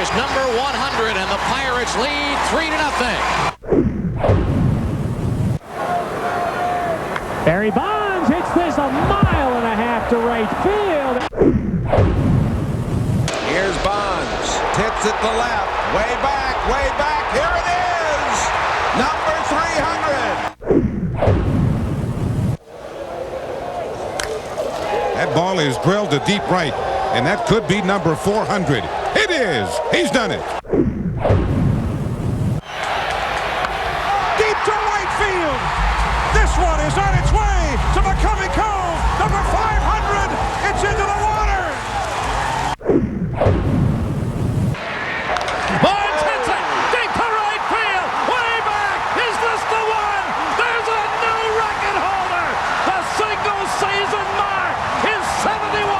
[SPEAKER 9] is number 100, and the Pirates lead 3-0.
[SPEAKER 8] Barry Bonds hits this 1.5 miles to right field.
[SPEAKER 7] Here's Bonds. Tips it to left. Way back, way back. Here it is. Number 300. That ball is drilled to deep right, and that could be number 400. It is. He's done it. Deep to right field. This one is on its way to McCovey Cove. Number 500. It's into the water.
[SPEAKER 9] Bonds hits it deep to right field. Way back. Is this the one? There's a new record holder. The single season mark is 71.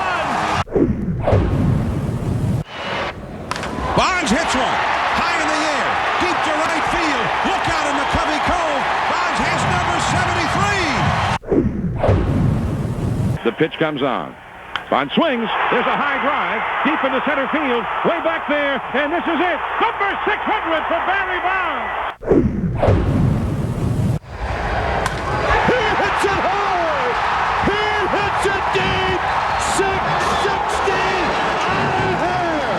[SPEAKER 7] Bonds hits one. High in the air. Deep to right field. Look out in McCovey Cove. Bonds has number 73.
[SPEAKER 10] The pitch comes on. Bonds swings. There's a high drive. Deep into center field. Way back there. And this is it. Number 600 for Barry Bonds.
[SPEAKER 7] He hits it hard. He hits it deep. 660 out of here.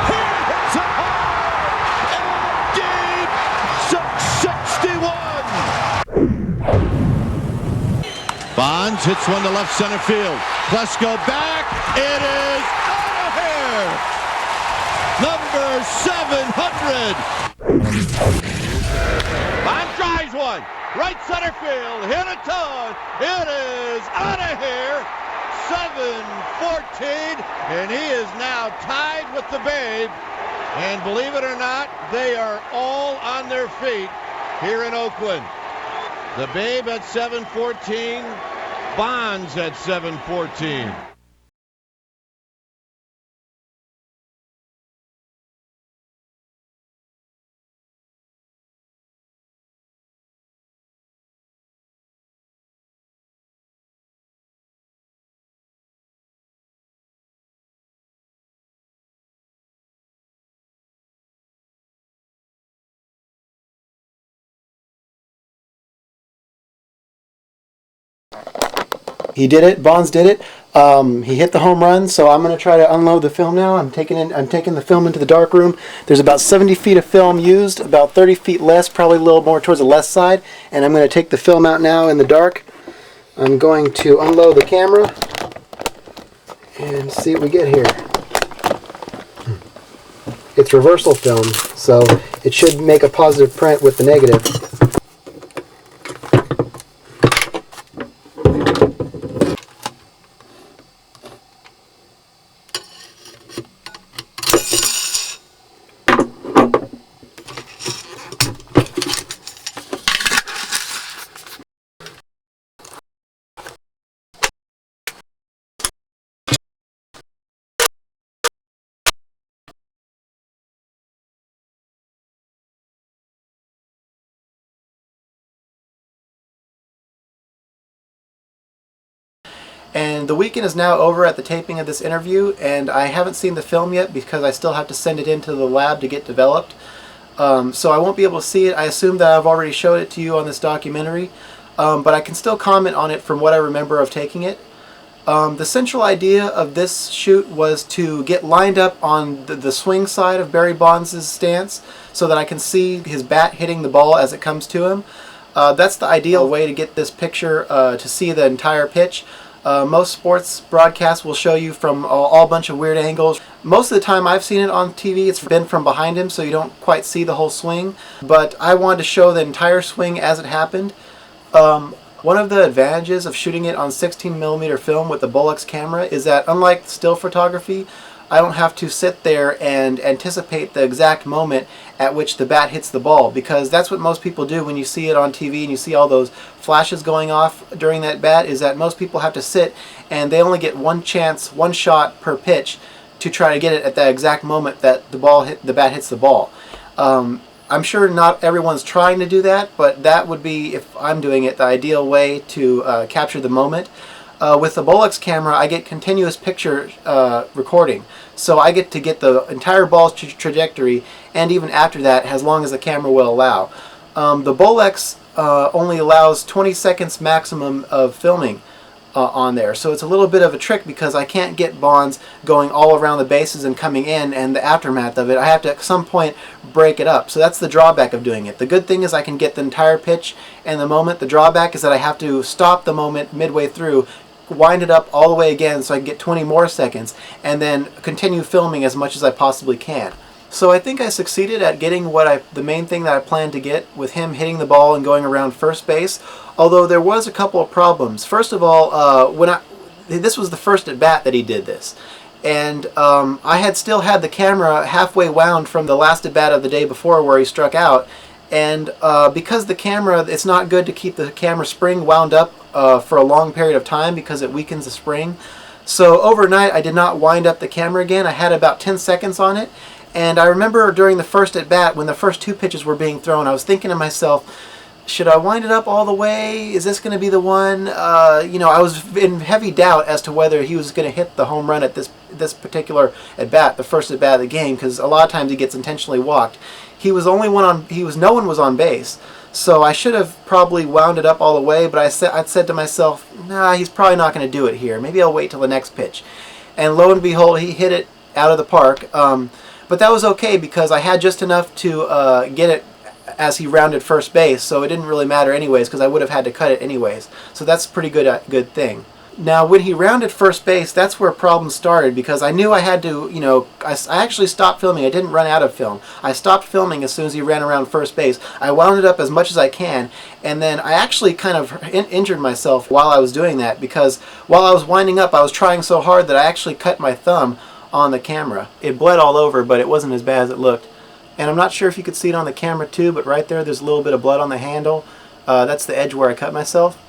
[SPEAKER 7] He hits it hard and deep. 661.
[SPEAKER 11] Bonds hits one to left center field. Plesko back. It is out of here. Number 700. Bonds drives one. Right center field. Hit a ton. It is out of here. 7-14. And he is now tied with the Babe. And believe it or not, they are all on their feet here in Oakland. The Babe at 7-14, Bonds at 7-14.
[SPEAKER 4] He did it. Bonds did it. He hit the home run, so I'm going to try to unload the film now. I'm taking the film into the dark room. There's about 70 feet of film used, about 30 feet less, probably a little more towards the left side, and I'm going to take the film out now in the dark. I'm going to unload the camera and see what we get here. It's reversal film, so it should make a positive print with the negative. And the weekend is now over at the taping of this interview, and I haven't seen the film yet because I still have to send it into the lab to get developed. So I won't be able to see it. I assume that I've already showed it to you on this documentary, but I can still comment on it from what I remember of taking it. The central idea of this shoot was to get lined up on the swing side of Barry Bonds' stance so that I can see his bat hitting the ball as it comes to him. That's the ideal way to get this picture to see the entire pitch. Most sports broadcasts will show you from all bunch of weird angles. Most of the time I've seen it on TV, it's been from behind him, so you don't quite see the whole swing. But I wanted to show the entire swing as it happened. One of the advantages of shooting it on 16mm film with the Bolex camera is that, unlike still photography, I don't have to sit there and anticipate the exact moment at which the bat hits the ball, because that's what most people do when you see it on TV and you see all those flashes going off during that bat, is that most people have to sit and they only get one chance, one shot per pitch to try to get it at that exact moment that the bat hits the ball. I'm sure not everyone's trying to do that, but that would be, if I'm doing it, the ideal way to capture the moment. With the Bolex camera, I get continuous picture recording, so I get to get the entire ball's trajectory, and even after that, as long as the camera will allow. The Bolex only allows 20 seconds maximum of filming on there, so it's a little bit of a trick because I can't get Bonds going all around the bases and coming in and the aftermath of it. I have to at some point break it up, so that's the drawback of doing it. The good thing is I can get the entire pitch and the moment. The drawback is that I have to stop the moment midway through, wind it up all the way again so I can get 20 more seconds, and then continue filming as much as I possibly can. So I think I succeeded at getting the main thing that I planned to get, with him hitting the ball and going around first base, although there was a couple of problems. First of all, this was the first at bat that he did this, and I had still had the camera halfway wound from the last at bat of the day before where he struck out, and because the camera, it's not good to keep the camera spring wound up for a long period of time because it weakens the spring. So overnight I did not wind up the camera again. I had about 10 seconds on it, and I remember during the first at bat, when the first two pitches were being thrown, I was thinking to myself, should I wind it up all the way? Is this going to be the one? You know, I was in heavy doubt as to whether he was going to hit the home run at this particular at bat, the first at bat of the game, because a lot of times he gets intentionally walked. He was only one on. No one was on base, so I should have probably wound it up all the way. But I said to myself, nah, he's probably not going to do it here. Maybe I'll wait till the next pitch. And lo and behold, he hit it out of the park. But that was okay because I had just enough to get it as he rounded first base, so it didn't really matter anyways because I would have had to cut it anyways. So that's a pretty good thing. Now, when he rounded first base, that's where problems started because I knew I had to, you know, I actually stopped filming. I didn't run out of film. I stopped filming as soon as he ran around first base. I wound it up as much as I can, and then I actually kind of injured myself while I was doing that because while I was winding up, I was trying so hard that I actually cut my thumb on the camera. It bled all over, but it wasn't as bad as it looked. And I'm not sure if you could see it on the camera too, but right there's a little bit of blood on the handle. That's the edge where I cut myself.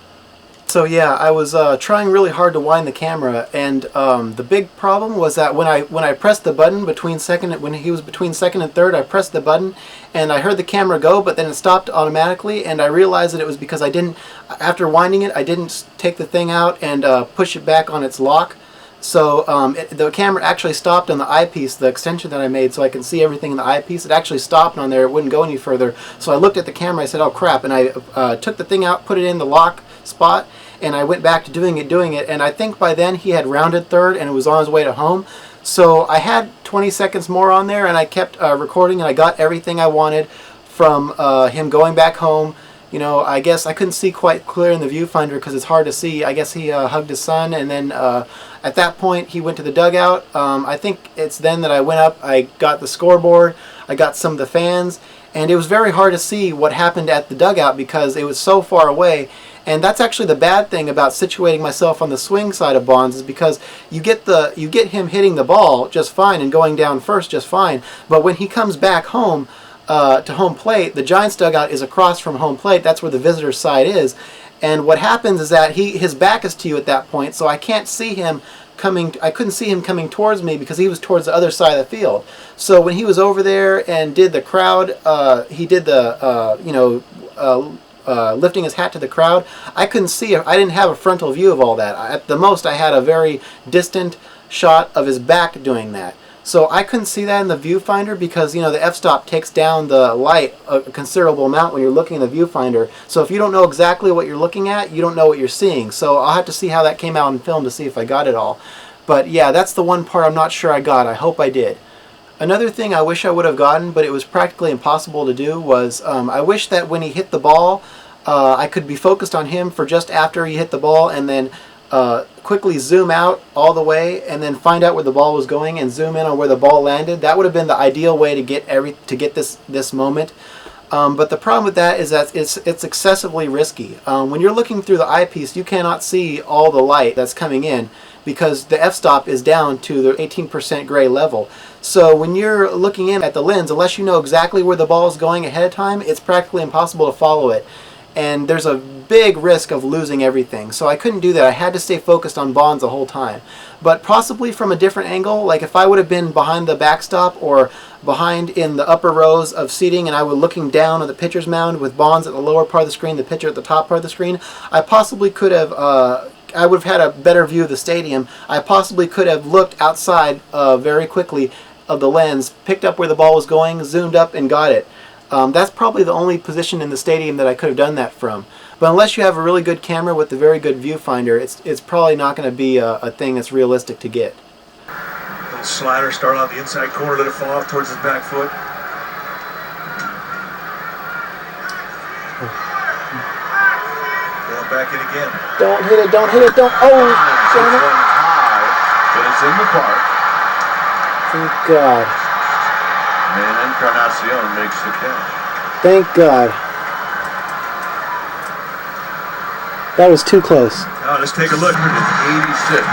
[SPEAKER 4] So yeah, I was trying really hard to wind the camera, and the big problem was that when I pressed the button when he was between second and third, I pressed the button, and I heard the camera go, but then it stopped automatically, and I realized that it was because after winding it, I didn't take the thing out and push it back on its lock. So the camera actually stopped on the eyepiece, the extension that I made, so I can see everything in the eyepiece. It actually stopped on there. It wouldn't go any further. So I looked at the camera. I said, "Oh crap!" And I took the thing out, put it in the lock spot, and I went back to doing it. And I think by then he had rounded third and it was on his way to home. So I had 20 seconds more on there, and I kept recording, and I got everything I wanted from him going back home. You know, I guess I couldn't see quite clear in the viewfinder because it's hard to see. I guess he hugged his son, and then at that point he went to the dugout. I think it's then that I went up, I got the scoreboard, I got some of the fans, and it was very hard to see what happened at the dugout because it was so far away. And that's actually the bad thing about situating myself on the swing side of Bonds, is because you get him hitting the ball just fine and going down first just fine, but when he comes back home to home plate, the Giants dugout is across from home plate. That's where the visitor's side is, and what happens is that his back is to you at that point, so I can't see him coming. I couldn't see him coming towards me because he was towards the other side of the field. So when he was over there and did the crowd, he did the lifting his hat to the crowd, I couldn't see it. I didn't have a frontal view of all that. At the most, I had a very distant shot of his back doing that. So I couldn't see that in the viewfinder because, you know, the f-stop takes down the light a considerable amount when you're looking in the viewfinder. So if you don't know exactly what you're looking at, you don't know what you're seeing. So I'll have to see how that came out in film to see if I got it all. But yeah, that's the one part I'm not sure I got. I hope I did. Another thing I wish I would have gotten, but it was practically impossible to do, was I wish that when he hit the ball, I could be focused on him for just after he hit the ball, and then quickly zoom out all the way, and then find out where the ball was going and zoom in on where the ball landed. That would have been the ideal way to get this moment. But the problem with that is that it's excessively risky. When you're looking through the eyepiece, you cannot see all the light that's coming in because the f-stop is down to the 18% gray level. So when you're looking in at the lens, unless you know exactly where the ball is going ahead of time, it's practically impossible to follow it. And there's a big risk of losing everything. So I couldn't do that. I had to stay focused on Bonds the whole time. But possibly from a different angle, like if I would have been behind the backstop or behind in the upper rows of seating and I were looking down at the pitcher's mound with Bonds at the lower part of the screen, the pitcher at the top part of the screen, I possibly could have, I would have had a better view of the stadium. I possibly could have looked outside very quickly of the lens, picked up where the ball was going, zoomed up and got it. That's probably the only position in the stadium that I could have done that from. But unless you have a really good camera with a very good viewfinder, it's probably not going to be a thing that's realistic to get.
[SPEAKER 12] Little slider, start on the inside corner, let it fall off towards his back foot. Going back in again.
[SPEAKER 4] Don't hit it, don't hit it, don't. Oh, darn it.
[SPEAKER 12] High, but it's in the park.
[SPEAKER 4] Thank God.
[SPEAKER 12] And Encarnacion makes the catch.
[SPEAKER 4] Thank God. That was too close.
[SPEAKER 12] Now let's take a look.
[SPEAKER 11] It's 86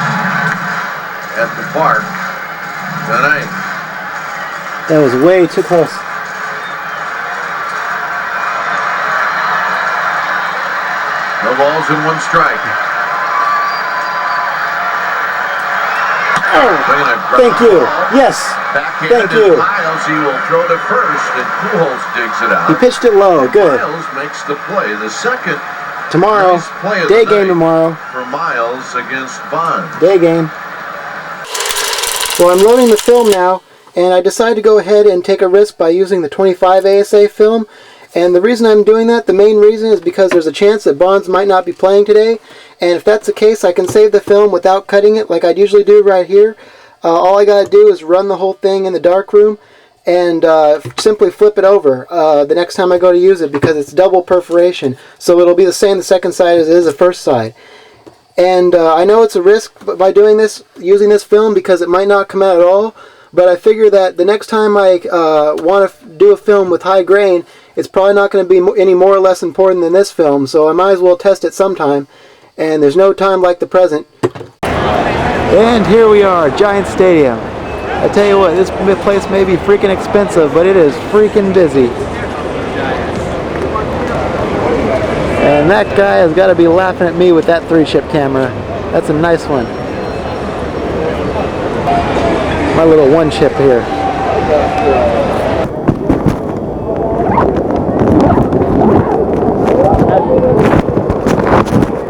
[SPEAKER 11] at the park tonight.
[SPEAKER 4] That was way too close.
[SPEAKER 11] No balls and one strike.
[SPEAKER 4] Oh, thank you. Yes. Thank you.
[SPEAKER 11] Miles, he will throw to first, and Pujols digs it out.
[SPEAKER 4] He pitched it low. Good.
[SPEAKER 11] Miles makes the play. The second
[SPEAKER 4] tomorrow.
[SPEAKER 11] nice play of
[SPEAKER 4] Day
[SPEAKER 11] the
[SPEAKER 4] game
[SPEAKER 11] night
[SPEAKER 4] tomorrow.
[SPEAKER 11] for Miles against Bonds.
[SPEAKER 4] Day game. Well, I'm loading the film now, and I decided to go ahead and take a risk by using the 25 ASA film. And the reason I'm doing that, the main reason, is because there's a chance that Bonds might not be playing today. And if that's the case, I can save the film without cutting it like I'd usually do right here. All I gotta do is run the whole thing in the darkroom and simply flip it over the next time I go to use it, because it's double perforation, so it'll be the same the second side as it is the first side. And I know it's a risk by doing this, using this film, because it might not come out at all, but I figure that the next time I want to do a film with high grain, it's probably not going to be any more or less important than this film, so I might as well test it sometime, and there's no time like the present. And here we are, Giant Stadium. I tell you what, this place may be freaking expensive, but it is freaking busy. And that guy has got to be laughing at me with that 3-chip camera. That's a nice one. My little 1-chip here.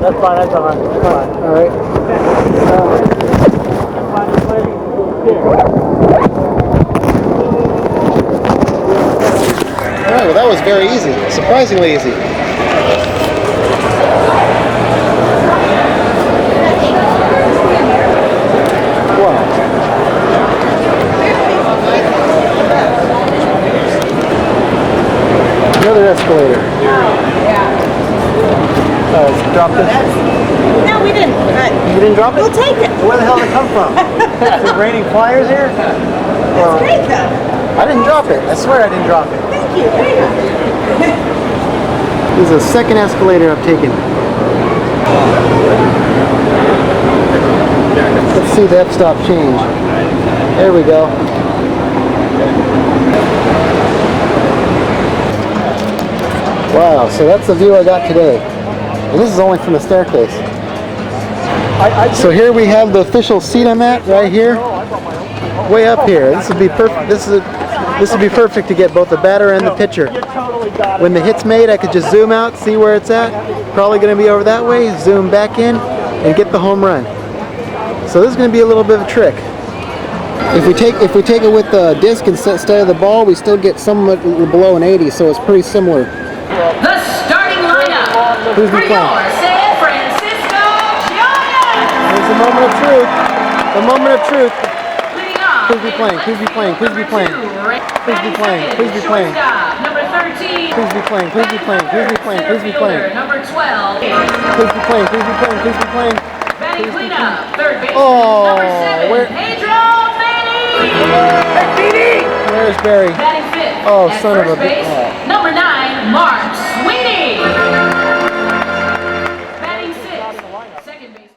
[SPEAKER 13] That's fine, that's fine. That's fine.
[SPEAKER 4] All right. Alright, well that was very easy. Surprisingly easy. Wow. Another escalator. Let's drop this.
[SPEAKER 14] No, we didn't.
[SPEAKER 4] You didn't drop it?
[SPEAKER 14] We'll take it.
[SPEAKER 4] Where the hell did it come from? Is it raining flyers here?
[SPEAKER 14] That's great, though.
[SPEAKER 4] I didn't drop it. I swear I didn't drop it.
[SPEAKER 14] Thank you. Very much.
[SPEAKER 4] This is the second escalator I've taken. Let's see the f-stop change. There we go. Wow, so that's the view I got today. And this is only from the staircase. So here we have the official seat I'm at, right here. Way up here. This would be perfect. This would be perfect to get both the batter and the pitcher. When the hit's made, I could just zoom out, see where it's at. Probably going to be over that way. Zoom back in and get the home run. So this is going to be a little bit of a trick. If we take it with the disc instead of the ball, we still get somewhat below an 80. So it's pretty similar.
[SPEAKER 15] The starting lineup
[SPEAKER 4] Who's
[SPEAKER 15] for
[SPEAKER 4] we
[SPEAKER 15] your
[SPEAKER 4] playing?
[SPEAKER 15] San Francisco Giants.
[SPEAKER 4] There's the moment of truth. The moment of truth.
[SPEAKER 15] Leading off,
[SPEAKER 4] Please be playing. Please be playing. Please be playing. Please be playing. Please be playing.
[SPEAKER 15] Number 13.
[SPEAKER 4] Please be playing. Please be playing. Please be playing. Please be playing.
[SPEAKER 15] Number 12.
[SPEAKER 4] Please be playing. Please be playing. Please be playing.
[SPEAKER 15] Batting cleanup. Third baseman.
[SPEAKER 4] Oh,
[SPEAKER 15] Number 7.
[SPEAKER 4] where-
[SPEAKER 15] Pedro Manny.
[SPEAKER 4] Where's Barry?
[SPEAKER 15] Batting fifth.
[SPEAKER 4] Oh,
[SPEAKER 15] At
[SPEAKER 4] son of a
[SPEAKER 15] first base, number 9, Mark Sweeney. Batting sixth. Second base.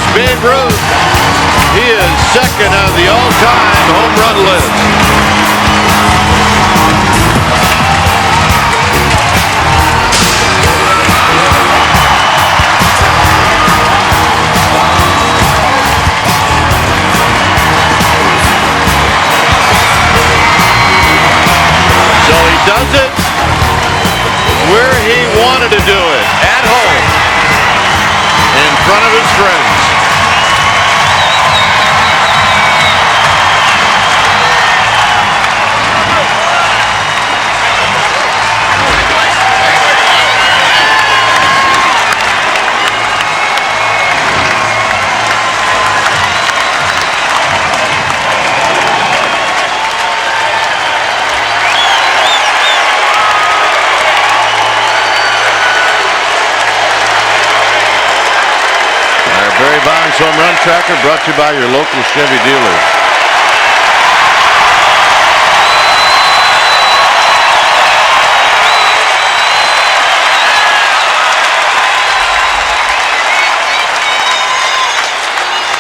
[SPEAKER 11] is Babe Ruth. He is second on the all-time home run list. So he does it where he wanted to do it, at home, in front of his friends. Barry Bonds Home Run Tracker brought to you by your local Chevy dealer.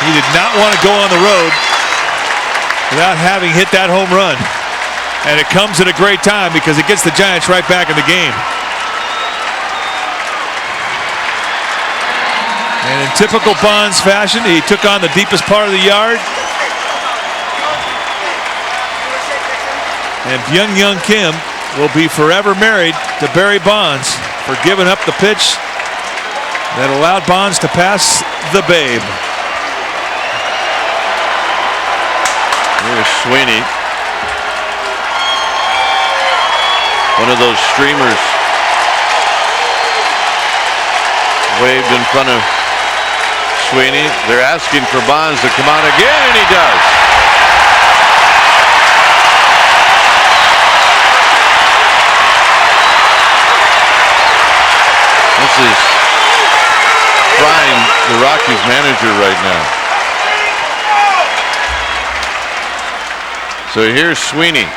[SPEAKER 16] He did not want to go on the road without having hit that home run. And it comes at a great time because it gets the Giants right back in the game. And in typical Bonds fashion, he took on the deepest part of the yard. And Young Kim will be forever married to Barry Bonds for giving up the pitch that allowed Bonds to pass the Babe.
[SPEAKER 11] Here's Sweeney. One of those streamers waved in front of Sweeney. They're asking for Bonds to come out again, and he does. This is frying the Rockies manager right now. So here's Sweeney.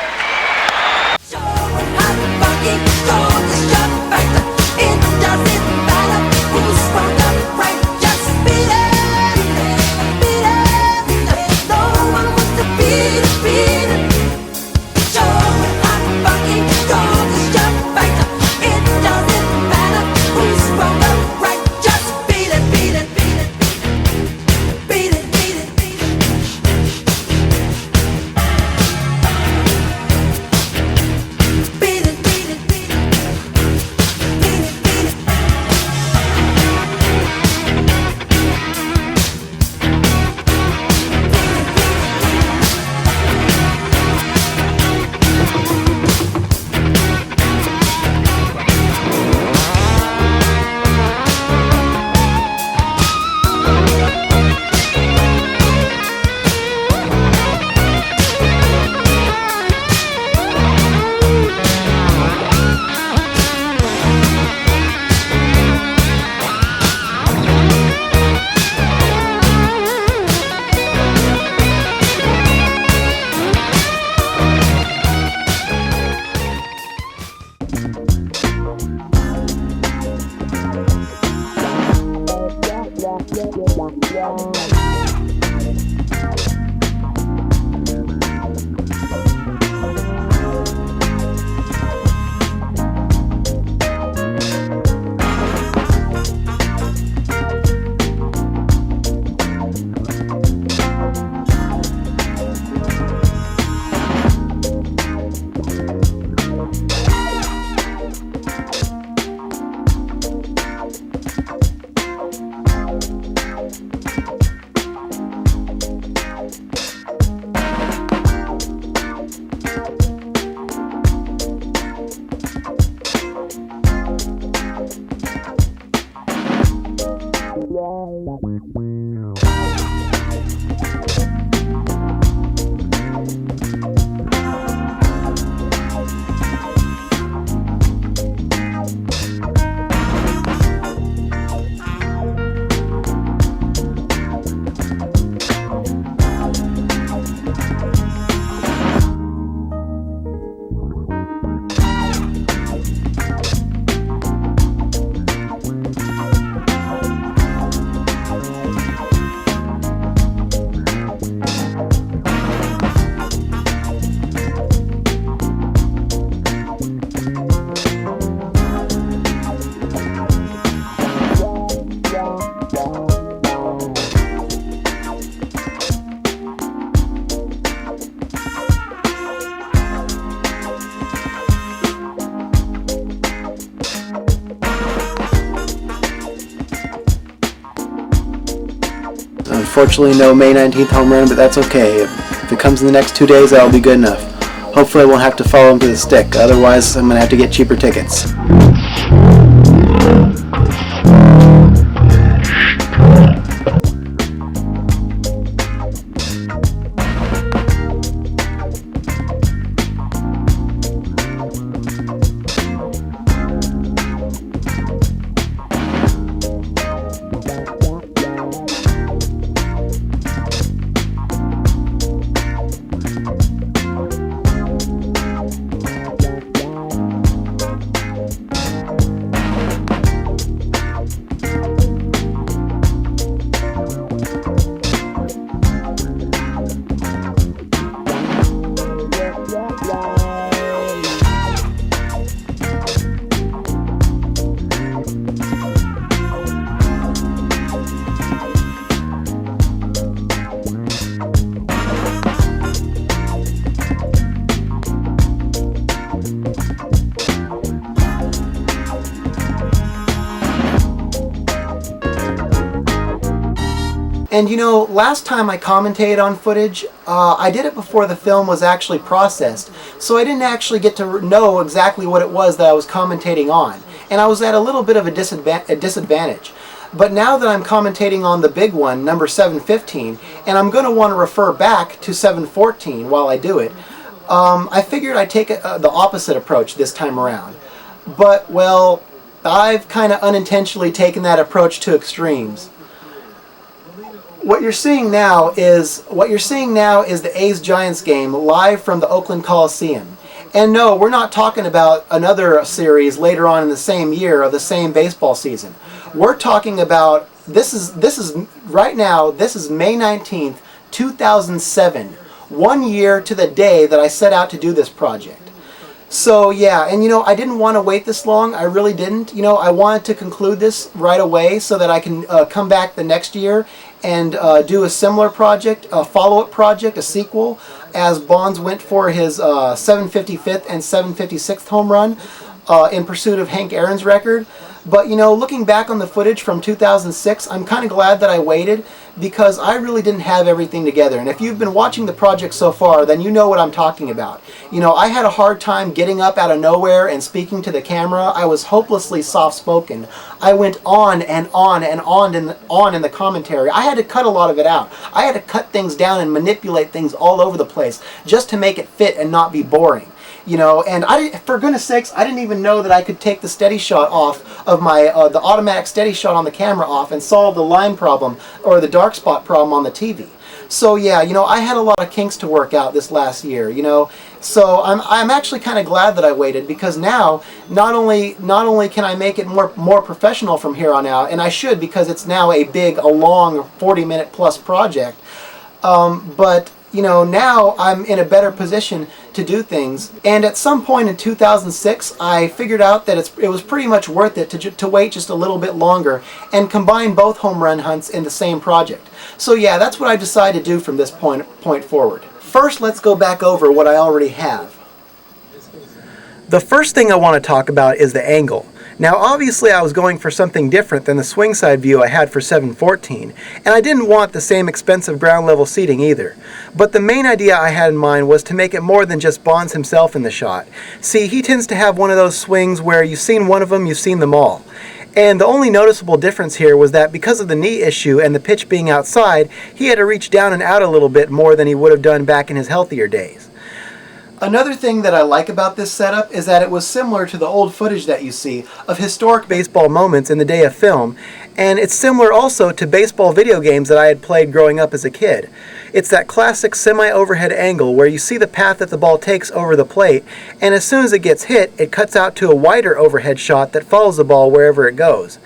[SPEAKER 4] Unfortunately, no May 19th home run, but that's okay. If it comes in the next 2 days, that'll be good enough. Hopefully I won't have to follow him to the stick, otherwise I'm going to have to get cheaper tickets. And you know, last time I commentated on footage, I did it before the film was actually processed, so I didn't actually get to know exactly what it was that I was commentating on, and I was at a little bit of a disadvantage. But now that I'm commentating on the big one, number 715, and I'm going to want to refer back to 714 while I do it, I figured I'd take the opposite approach this time around. But, well, I've kind of unintentionally taken that approach to extremes. What you're seeing now is the A's-Giants game live from the Oakland Coliseum. And no, we're not talking about another series later on in the same year or the same baseball season. We're talking about this is right now, this is May 19th, 2007. 1 year to the day that I set out to do this project. So yeah, and you know, I didn't want to wait this long. I really didn't. You know, I wanted to conclude this right away so that I can come back the next year and do a similar project, a follow-up project, a sequel, as Bonds went for his 755th and 756th home run in pursuit of Hank Aaron's record. But you know, looking back on the footage from 2006, I'm kind of glad that I waited because I really didn't have everything together. And if you've been watching the project so far, then you know what I'm talking about. You know, I had a hard time getting up out of nowhere and speaking to the camera. I was hopelessly soft-spoken. I went on and on and on in the commentary. I had to cut a lot of it out. I had to cut things down and manipulate things all over the place just to make it fit and not be boring. You know, and for goodness sakes, I didn't even know that I could take the steady shot off of my, the automatic steady shot on the camera off and solve the line problem or the dark spot problem on the TV. So yeah, you know, I had a lot of kinks to work out this last year, you know. So I'm actually kind of glad that I waited because now not only can I make it more professional from here on out, and I should because it's now a long 40-minute plus project, but you know, now I'm in a better position to do things. And at some point in 2006, I figured out that it was pretty much worth it to wait just a little bit longer and combine both home run hunts in the same project. So yeah, that's what I decided to do from this point forward. First, let's go back over what I already have. The first thing I want to talk about is the angle. Now obviously I was going for something different than the swing side view I had for 714, and I didn't want the same expensive ground level seating either. But the main idea I had in mind was to make it more than just Bonds himself in the shot. See, he tends to have one of those swings where you've seen one of them, you've seen them all. And the only noticeable difference here was that because of the knee issue and the pitch being outside, he had to reach down and out a little bit more than he would have done back in his healthier days. Another thing that I like about this setup is that it was similar to the old footage that you see of historic baseball moments in the day of film, and it's similar also to baseball video games that I had played growing up as a kid. It's that classic semi-overhead angle where you see the path that the ball takes over the plate, and as soon as it gets hit, it cuts out to a wider overhead shot that follows the ball wherever it goes.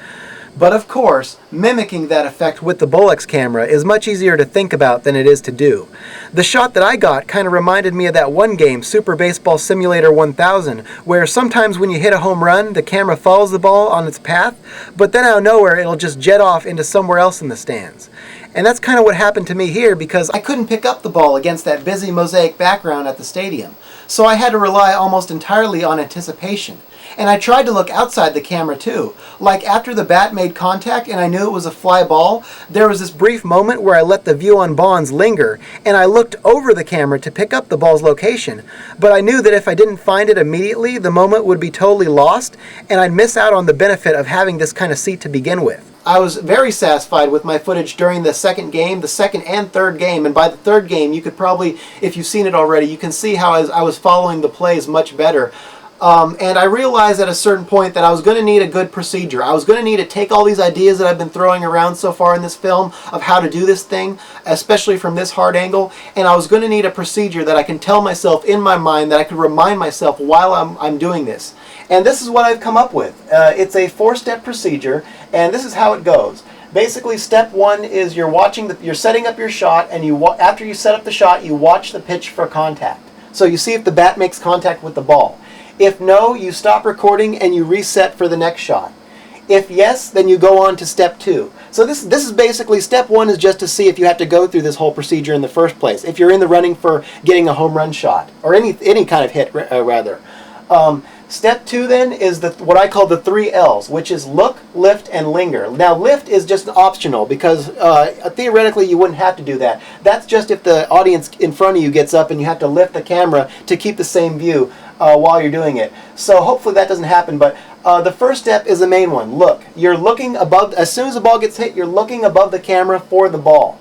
[SPEAKER 4] But of course, mimicking that effect with the Bolex camera is much easier to think about than it is to do. The shot that I got kind of reminded me of that one game, Super Baseball Simulator 1000, where sometimes when you hit a home run, the camera follows the ball on its path, but then out of nowhere it'll just jet off into somewhere else in the stands. And that's kind of what happened to me here because I couldn't pick up the ball against that busy mosaic background at the stadium. So I had to rely almost entirely on anticipation. And I tried to look outside the camera too. Like after the bat made contact and I knew it was a fly ball, there was this brief moment where I let the view on Bonds linger, and I looked over the camera to pick up the ball's location. But I knew that if I didn't find it immediately, the moment would be totally lost, and I'd miss out on the benefit of having this kind of seat to begin with. I was very satisfied with my footage during the second game, the second and third game, and by the third game you could probably, if you've seen it already, you can see how I was following the plays much better. And I realized at a certain point that I was going to need a good procedure. I was going to need to take all these ideas that I've been throwing around so far in this film of how to do this thing, especially from this hard angle, and I was going to need a procedure that I can tell myself in my mind, that I can remind myself while I'm doing this. And this is what I've come up with. It's a 4-step procedure, and this is how it goes. Basically, step 1 is you're setting up your shot, and after you set up the shot, you watch the pitch for contact. So you see if the bat makes contact with the ball. If no, you stop recording and you reset for the next shot. If yes, then you go on to step 2. So this is basically, step 1 is just to see if you have to go through this whole procedure in the first place, if you're in the running for getting a home run shot, or any kind of hit, rather. Step 2 then is what I call the 3 L's, which is look, lift, and linger. Now lift is just optional because theoretically you wouldn't have to do that. That's just if the audience in front of you gets up and you have to lift the camera to keep the same view while you're doing it. So hopefully that doesn't happen, but the first step is the main one. Look. You're looking above, as soon as the ball gets hit, you're looking above the camera for the ball.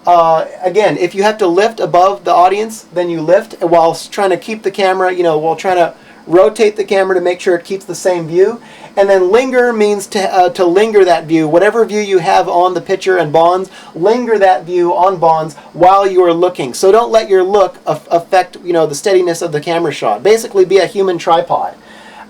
[SPEAKER 4] Again, if you have to lift above the audience, then you lift while trying to keep the camera, while trying to rotate the camera to make sure it keeps the same view. And then linger means to linger that view. Whatever view you have on the pitcher and Bonds, linger that view on Bonds while you are looking. So don't let your look affect the steadiness of the camera shot. Basically be a human tripod.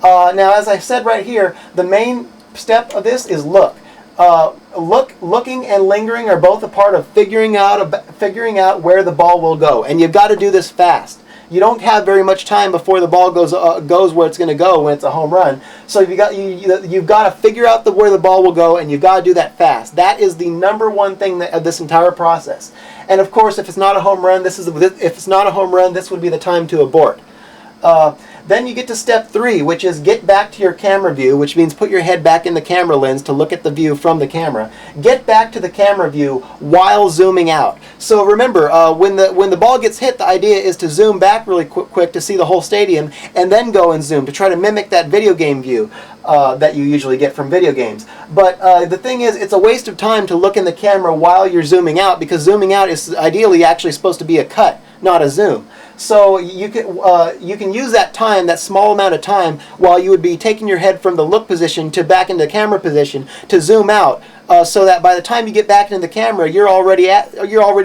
[SPEAKER 4] Now as I said right here, the main step of this is look. Looking and lingering are both a part of figuring out where the ball will go. And you've got to do this fast. You don't have very much time before the ball goes where it's going to go when it's a home run. So you've got to figure out where the ball will go, and you've got to do that fast. That is the number one thing of this entire process. And of course, if it's not a home run, this would be the time to abort. Then you get to step 3, which is get back to your camera view, which means put your head back in the camera lens to look at the view from the camera. Get back to the camera view while zooming out. So remember, when the ball gets hit, the idea is to zoom back really quick to see the whole stadium, and then go and zoom to try to mimic that video game view that you usually get from video games. But the thing is, it's a waste of time to look in the camera while you're zooming out, because zooming out is ideally actually supposed to be a cut, not a zoom. So you can use that time, that small amount of time, while you would be taking your head from the look position to back into camera position to zoom out, so that by the time you get back into the camera, you're already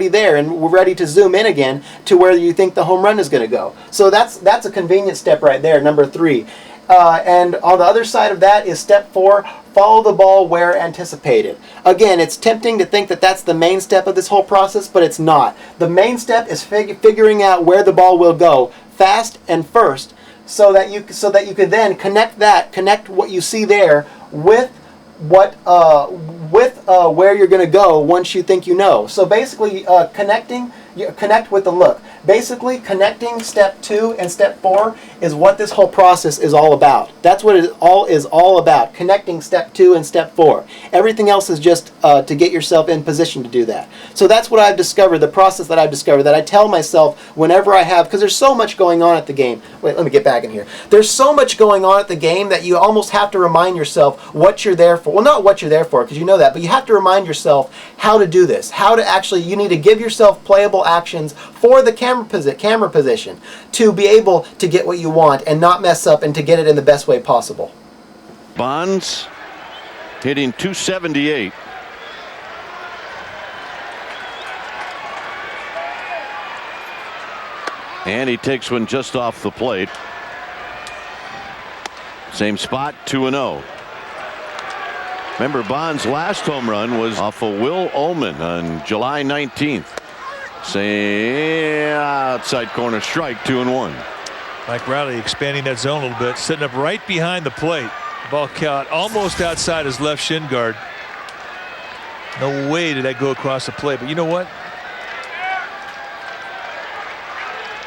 [SPEAKER 4] there and we're ready to zoom in again to where you think the home run is going to go. So that's a convenient step right there, number 3. And on the other side of that is step 4, follow the ball where anticipated. Again, it's tempting to think that that's the main step of this whole process, but it's not. The main step is figuring out where the ball will go fast and first, so that you could then connect what you see there with where you're going to go once you think you know. So basically, connect with the look. Basically, connecting step 2 and step 4 is what this whole process is all about. That's what it is all about, connecting step 2 and step 4. Everything else is just to get yourself in position to do that. So that's what I've discovered, the process that I've discovered, that I tell myself whenever I have, because there's so much going on at the game. Wait, let me get back in here. There's so much going on at the game that you almost have to remind yourself what you're there for. Well, not what you're there for, because you know that, but you have to remind yourself how to do this, you need to give yourself playable actions for the camera position to be able to get what you want and not mess up, and to get it in the best way possible.
[SPEAKER 11] Bonds hitting .278. And he takes one just off the plate. Same spot, 2-0. Remember, Bonds' last home run was off of Will Ullman on July 19th. Same outside corner strike, 2-1.
[SPEAKER 16] Mike Riley expanding that zone a little bit, sitting up right behind the plate. Ball caught almost outside his left shin guard. No way did that go across the plate, but you know what?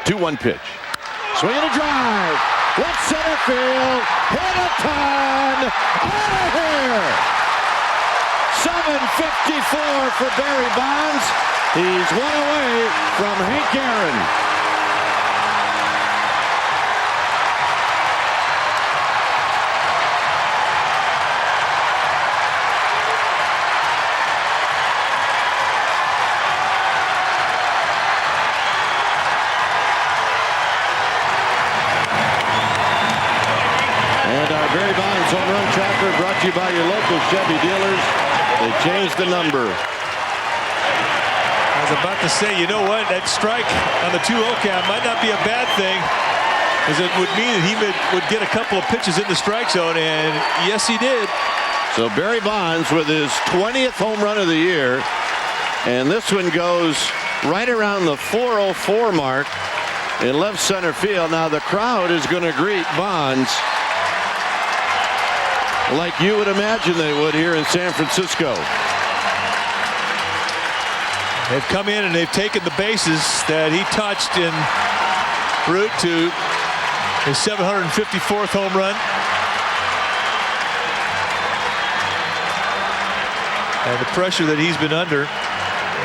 [SPEAKER 11] 2-1 pitch. Swing and a drive. Left center field. Hit a ton. Out of here. 7:54 for Barry Bonds. He's one away from Hank Aaron. Barry Bonds home run tracker brought to you by your local Chevy dealers. They changed the number.
[SPEAKER 16] I was about to say, you know what? That strike on the 2-0 count might not be a bad thing, because it would mean that he would get a couple of pitches in the strike zone, and yes, he did.
[SPEAKER 11] So Barry Bonds with his 20th home run of the year, and this one goes right around the 404 mark in left center field. Now the crowd is going to greet Bonds like you would imagine they would here in San Francisco.
[SPEAKER 16] They've come in and they've taken the bases that he touched en route to his 754th home run. And the pressure that he's been under,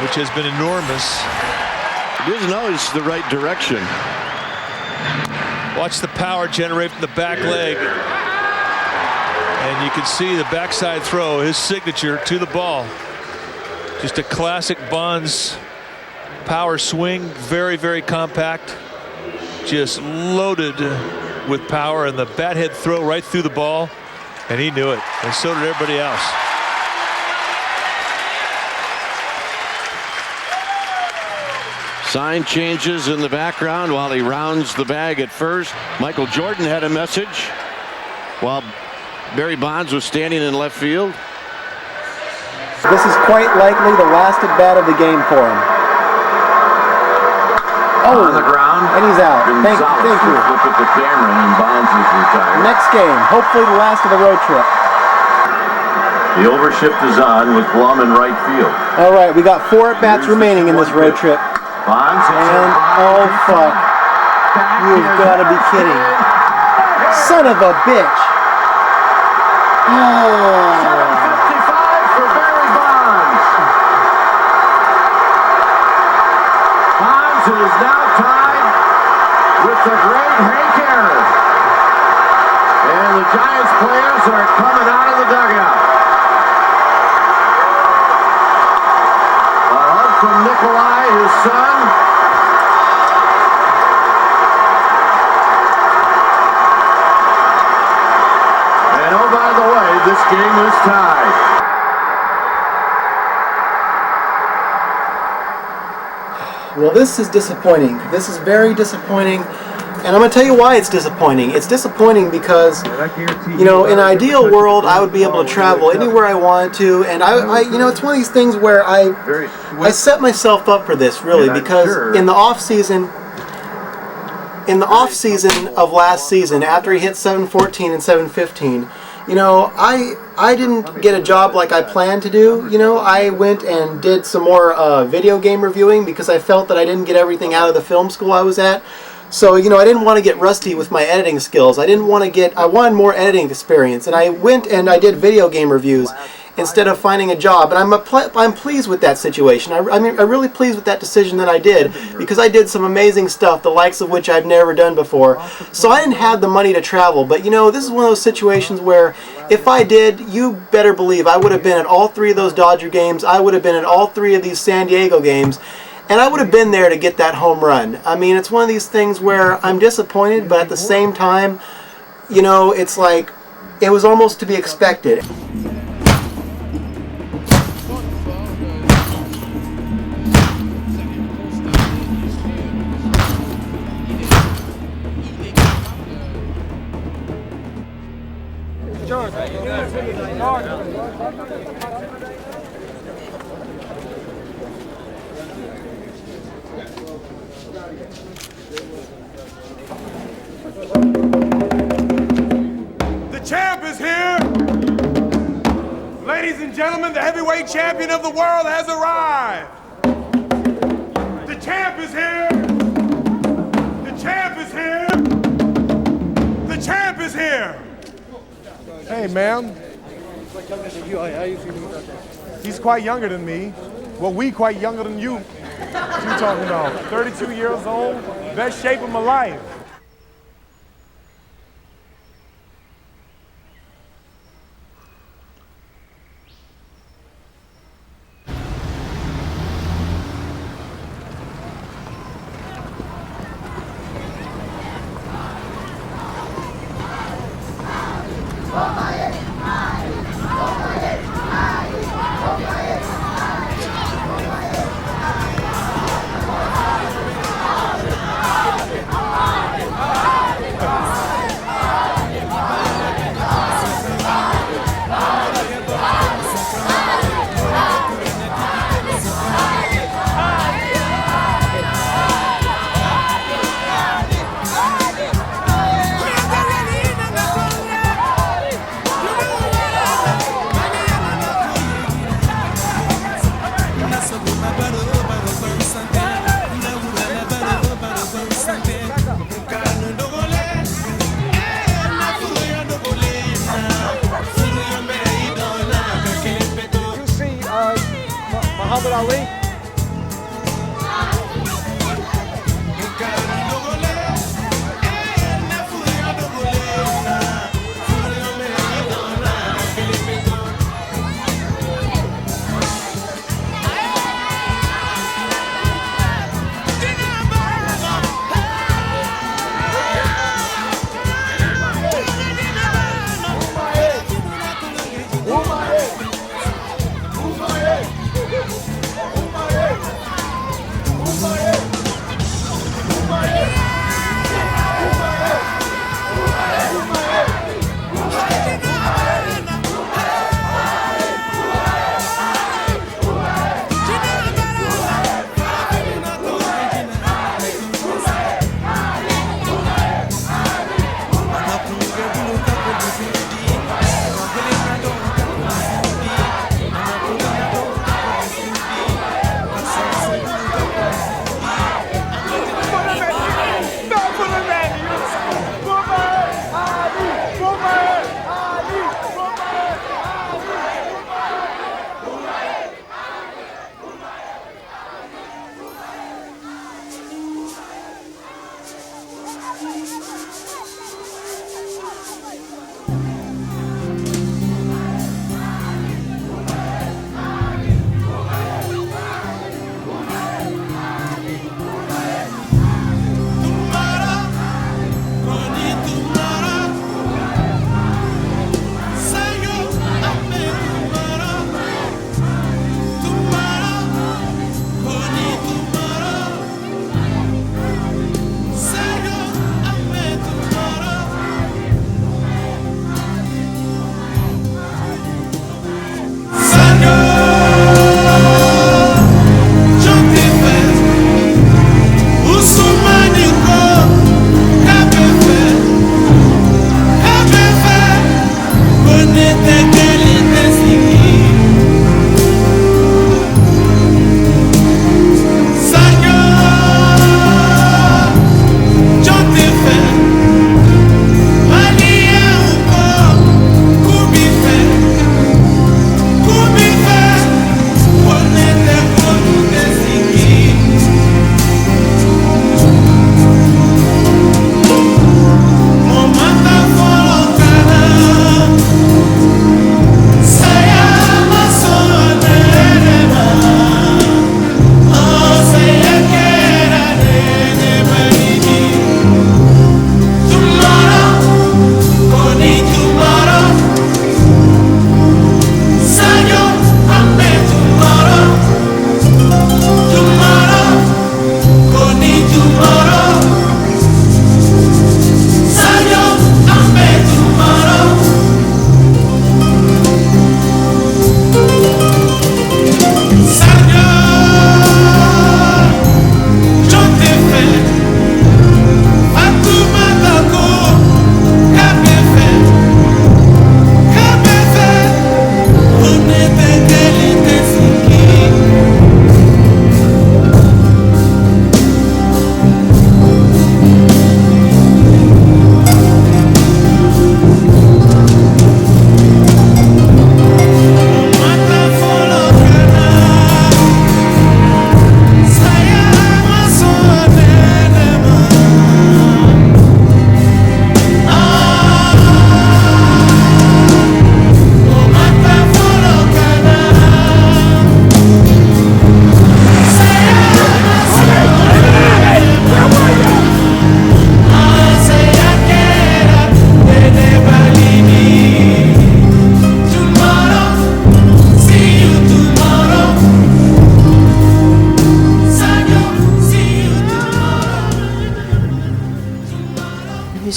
[SPEAKER 16] which has been enormous.
[SPEAKER 11] It isn't always the right direction.
[SPEAKER 16] Watch the power generate from the back leg. And you can see the backside throw, his signature to the ball. Just a classic Bonds power swing, very, very compact. Just loaded with power, and the bat head throw right through the ball. And he knew it, and so did everybody else.
[SPEAKER 11] Sign changes in the background while he rounds the bag at first. Michael Jordan had a message while Barry Bonds was standing in left field.
[SPEAKER 4] This is quite likely the last at bat of the game for him. Oh,
[SPEAKER 3] on the ground.
[SPEAKER 4] And he's out. Thank you.
[SPEAKER 3] Look at the camera, and Bonds is retired.
[SPEAKER 4] Next game, hopefully the last of the road trip.
[SPEAKER 3] The overshift is on with Blum in right field.
[SPEAKER 4] All right, we got 4 at bats remaining in this road trip.
[SPEAKER 3] Bonds
[SPEAKER 4] and oh fuck, you've got to be kidding! Son of a bitch! Oh.
[SPEAKER 3] 7:55 for Barry Bonds. Bonds is now tied with the great Hank Aaron. And the Giants players are coming out of the dugout. A hug from Nikolai, his son. And oh, by the way, this game is tied.
[SPEAKER 4] Well, this is disappointing. This is very disappointing. And I'm going to tell you why it's disappointing. It's disappointing because, you know, in an ideal world, I would be able to travel anywhere I wanted to. And I you know, it's one of these things where I set myself up for this, really, because in the off season of last season, after he hit 714 and 715, you know, I didn't get a job like I planned to do. You know, I went and did some more video game reviewing because I felt that I didn't get everything out of the film school I was at. So, you know, I didn't want to get rusty with my editing skills. I wanted more editing experience. And I went and I did video game reviews instead of finding a job. And I'm pleased with that situation. I'm really pleased with that decision that I did, because I did some amazing stuff, the likes of which I've never done before. So I didn't have the money to travel. But, you know, this is one of those situations where if I did, you better believe I would have been at all 3 of those Dodger games. I would have been at all 3 of these San Diego games. And I would have been there to get that home run. I mean, it's one of these things where I'm disappointed, but at the same time, you know, it's like, it was almost to be expected.
[SPEAKER 17] The champ is here! Ladies and gentlemen, the heavyweight champion of the world has arrived! The champ is here! The champ is here! is here. Hey, ma'am. He's quite younger than me. Well, we quite younger than you. What you talking about? 32 years old, best shape of my life.
[SPEAKER 18] Muhammad Ali.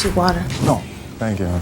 [SPEAKER 19] get you water.
[SPEAKER 17] No, thank you.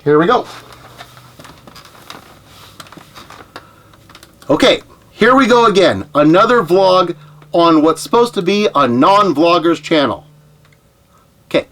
[SPEAKER 5] Here we go. Okay, here we go again. Another vlog on what's supposed to be a non-vlogger's channel. Okay.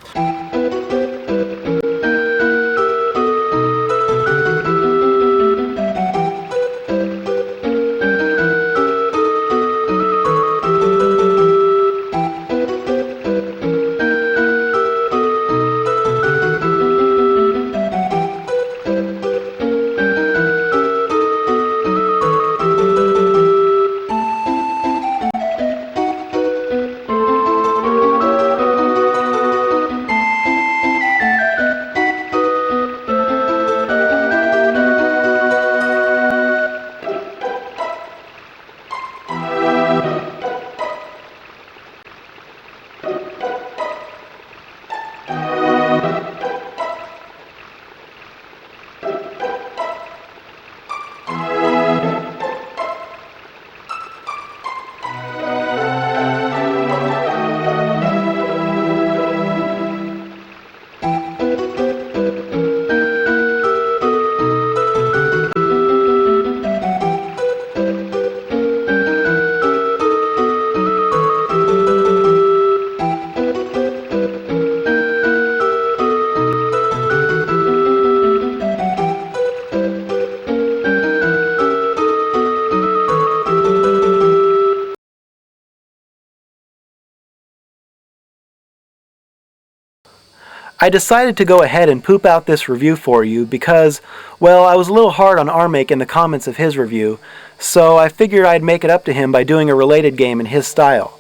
[SPEAKER 4] I decided to go ahead and poop out this review for you because, well, I was a little hard on Armake in the comments of his review, so I figured I'd make it up to him by doing a related game in his style.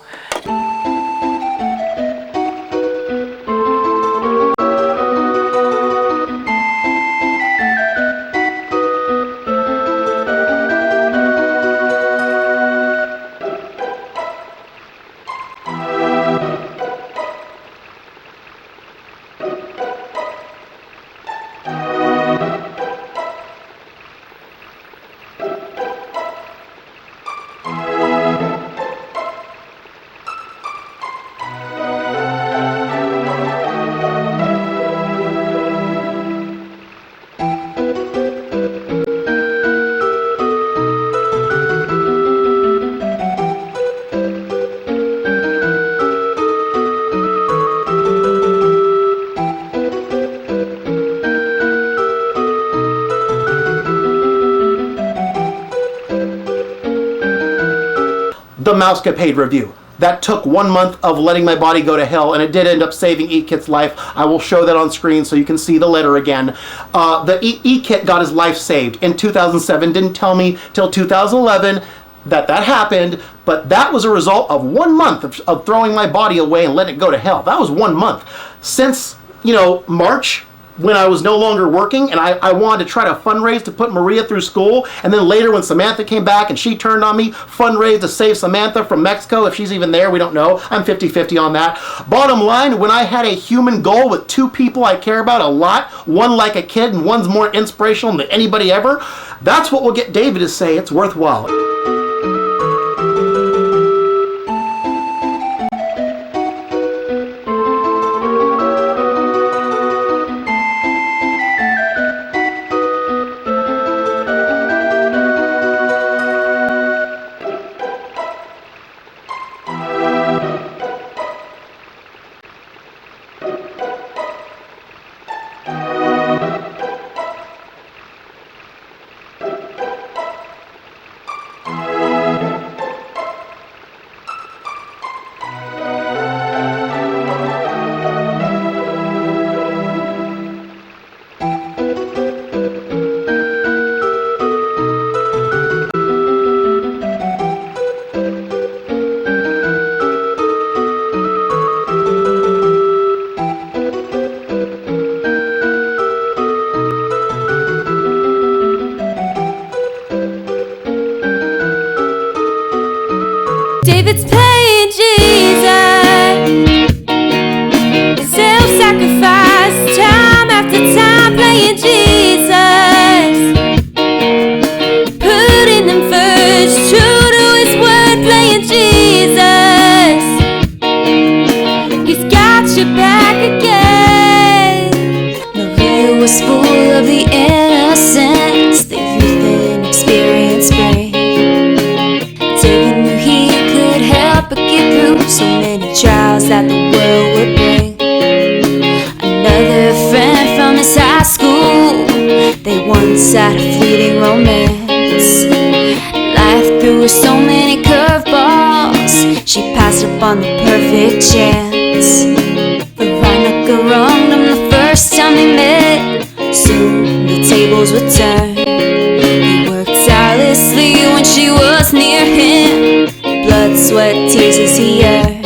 [SPEAKER 5] The Mousecapade review. That took 1 month of letting my body go to hell, and it did end up saving E-Kit's life. I will show that on screen so you can see the letter again. The E-Kit got his life saved in 2007. Didn't tell me till 2011 that happened, but that was a result of 1 month of throwing my body away and letting it go to hell. That was 1 month. Since, March, when I was no longer working and I wanted to try to fundraise to put Maria through school, and then later when Samantha came back and she turned on me, fundraise to save Samantha from Mexico. If she's even there, we don't know. I'm 50-50 on that. Bottom line, when I had a human goal with two people I care about a lot, one like a kid and one's more inspirational than anybody ever, that's what will get David to say it's worthwhile.
[SPEAKER 6] David's playing Jesus, self-sacrifice, time after time playing Jesus, putting him first, true to his word, playing Jesus. He's got your back again. Maria was full of the innocence the youth and experience bring. David knew he could help but get through so many trials that the world would bring. Another friend from his high school, they once had a fleeting romance. Life threw her so many curveballs, she passed up on the perfect chance. The right knocker wronged him the first time they met. Soon the tables would turn. He worked tirelessly when she was near him. Blood, sweat, tears as he earned.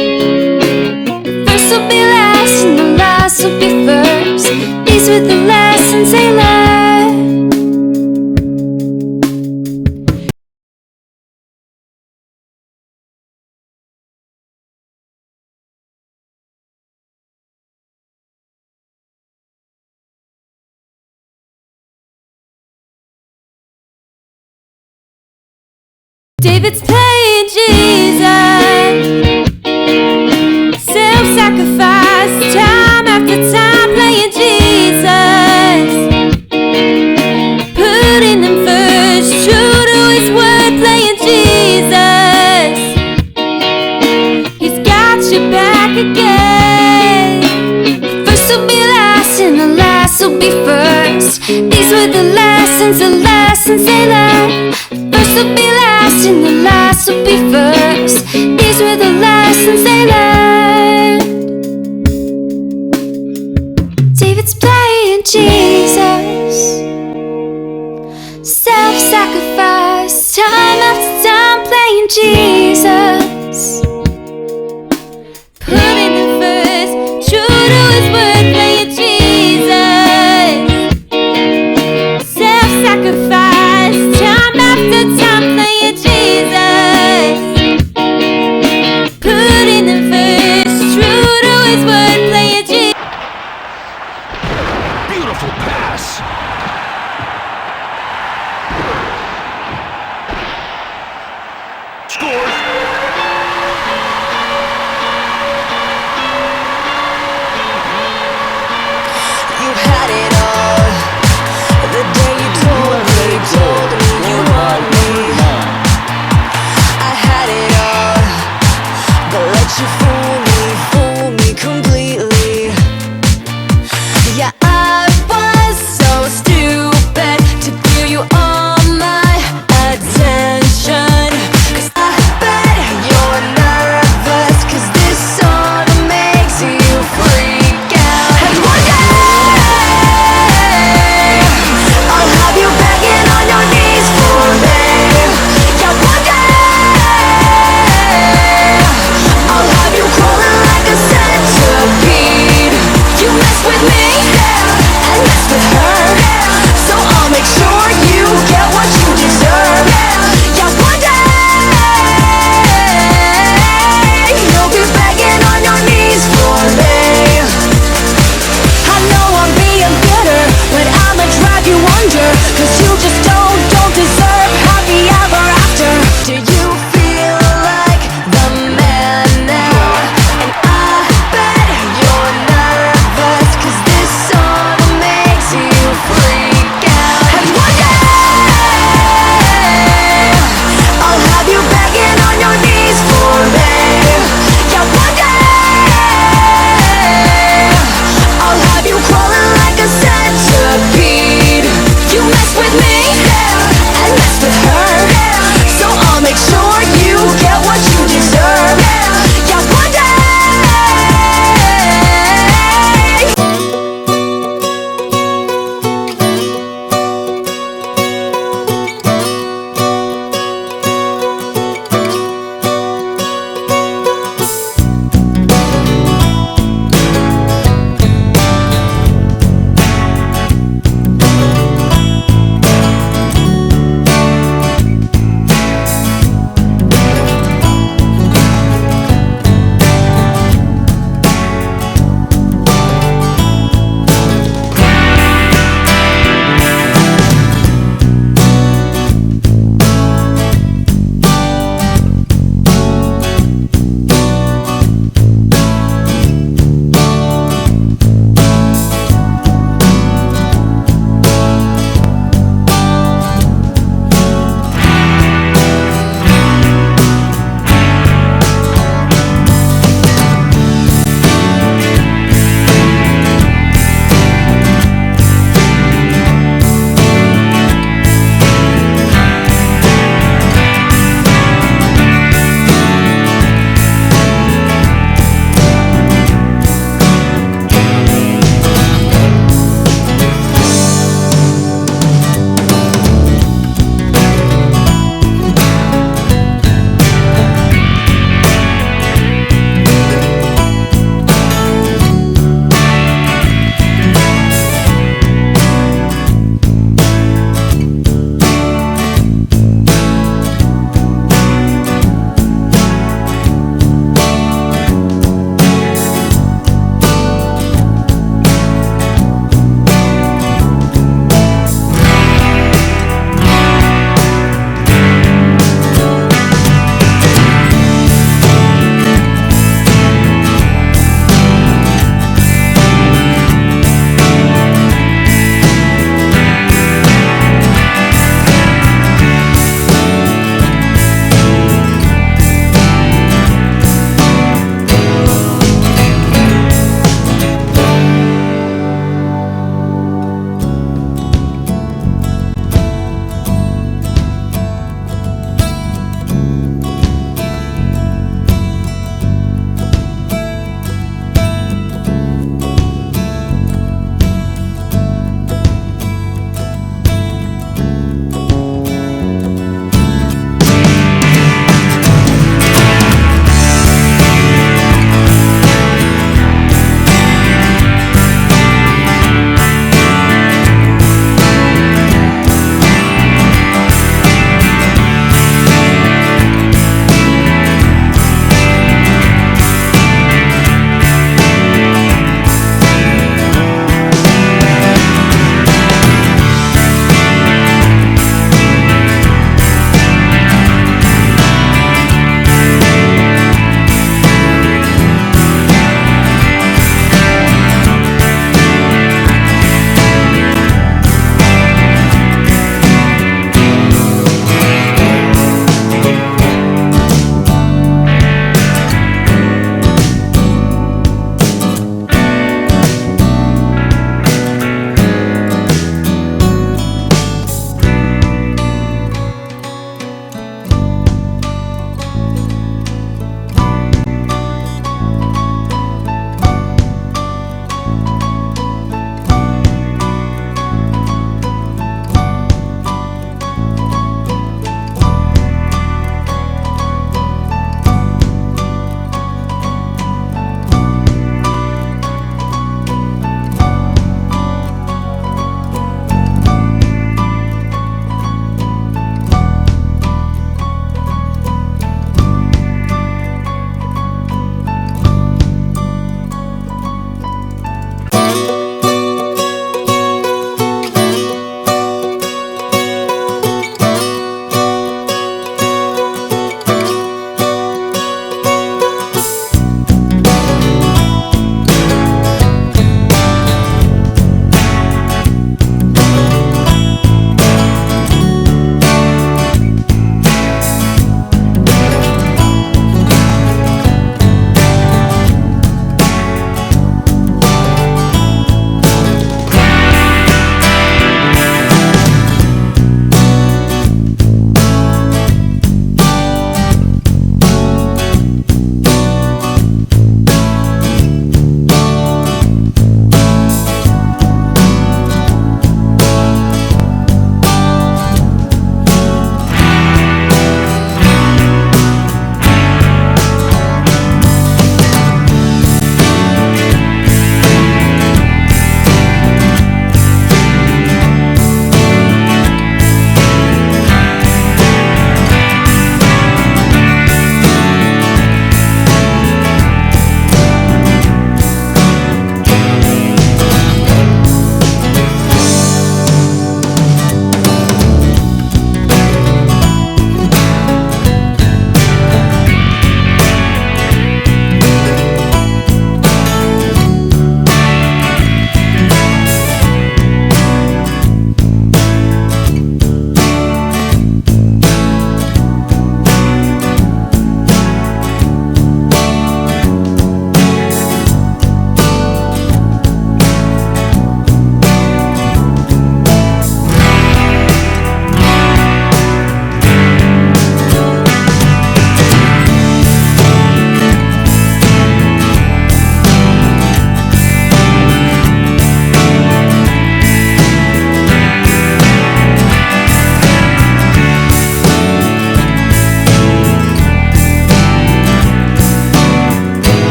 [SPEAKER 6] The first will be last and the last will be first. These were the lessons they learned. David's playing Jesus, self-sacrifice, time after time playing Jesus, putting him first, true to his word, playing Jesus. He's got your back again. The first will be last and the last will be first. These were the lessons they learned. First will be last and the last will be first. These were the lessons they learned. Jesus. Put in the first, true to his word, play it Jesus. Self-sacrifice, time after time, play it Jesus. Put in the first, true to his word, play it Jesus.
[SPEAKER 7] Beautiful pass. Scores.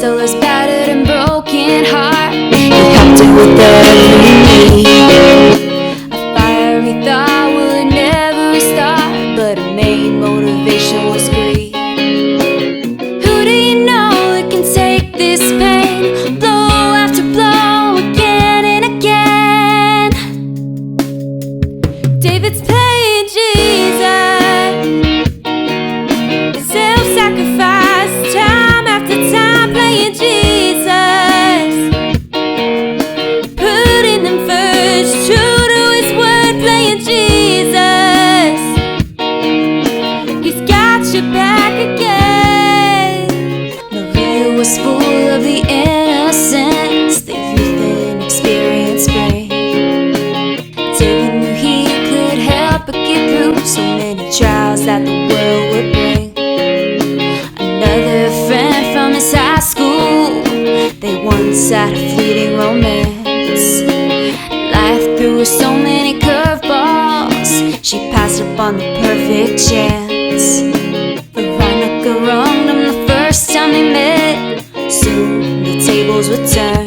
[SPEAKER 6] Consoler's battered and broken heart. You helped her with every need. A fire we thought would never restart, but her main motivation was greed. Who do you know that can take this pain, blow after blow, again and again? David's playing Jesus, self-sacrifice, time after time, playing Jesus, putting him first, true to his word, playing Jesus. He's got your back again. Maria was full of the innocence the youth and experience bring. David knew he could help but get through so many trials that the world would bring. Another friend from his high school, they once had a fleeting romance. Life threw her so many curveballs, she passed up on the perfect chance. Veronica wronged him the first time they met, soon the tables would turn.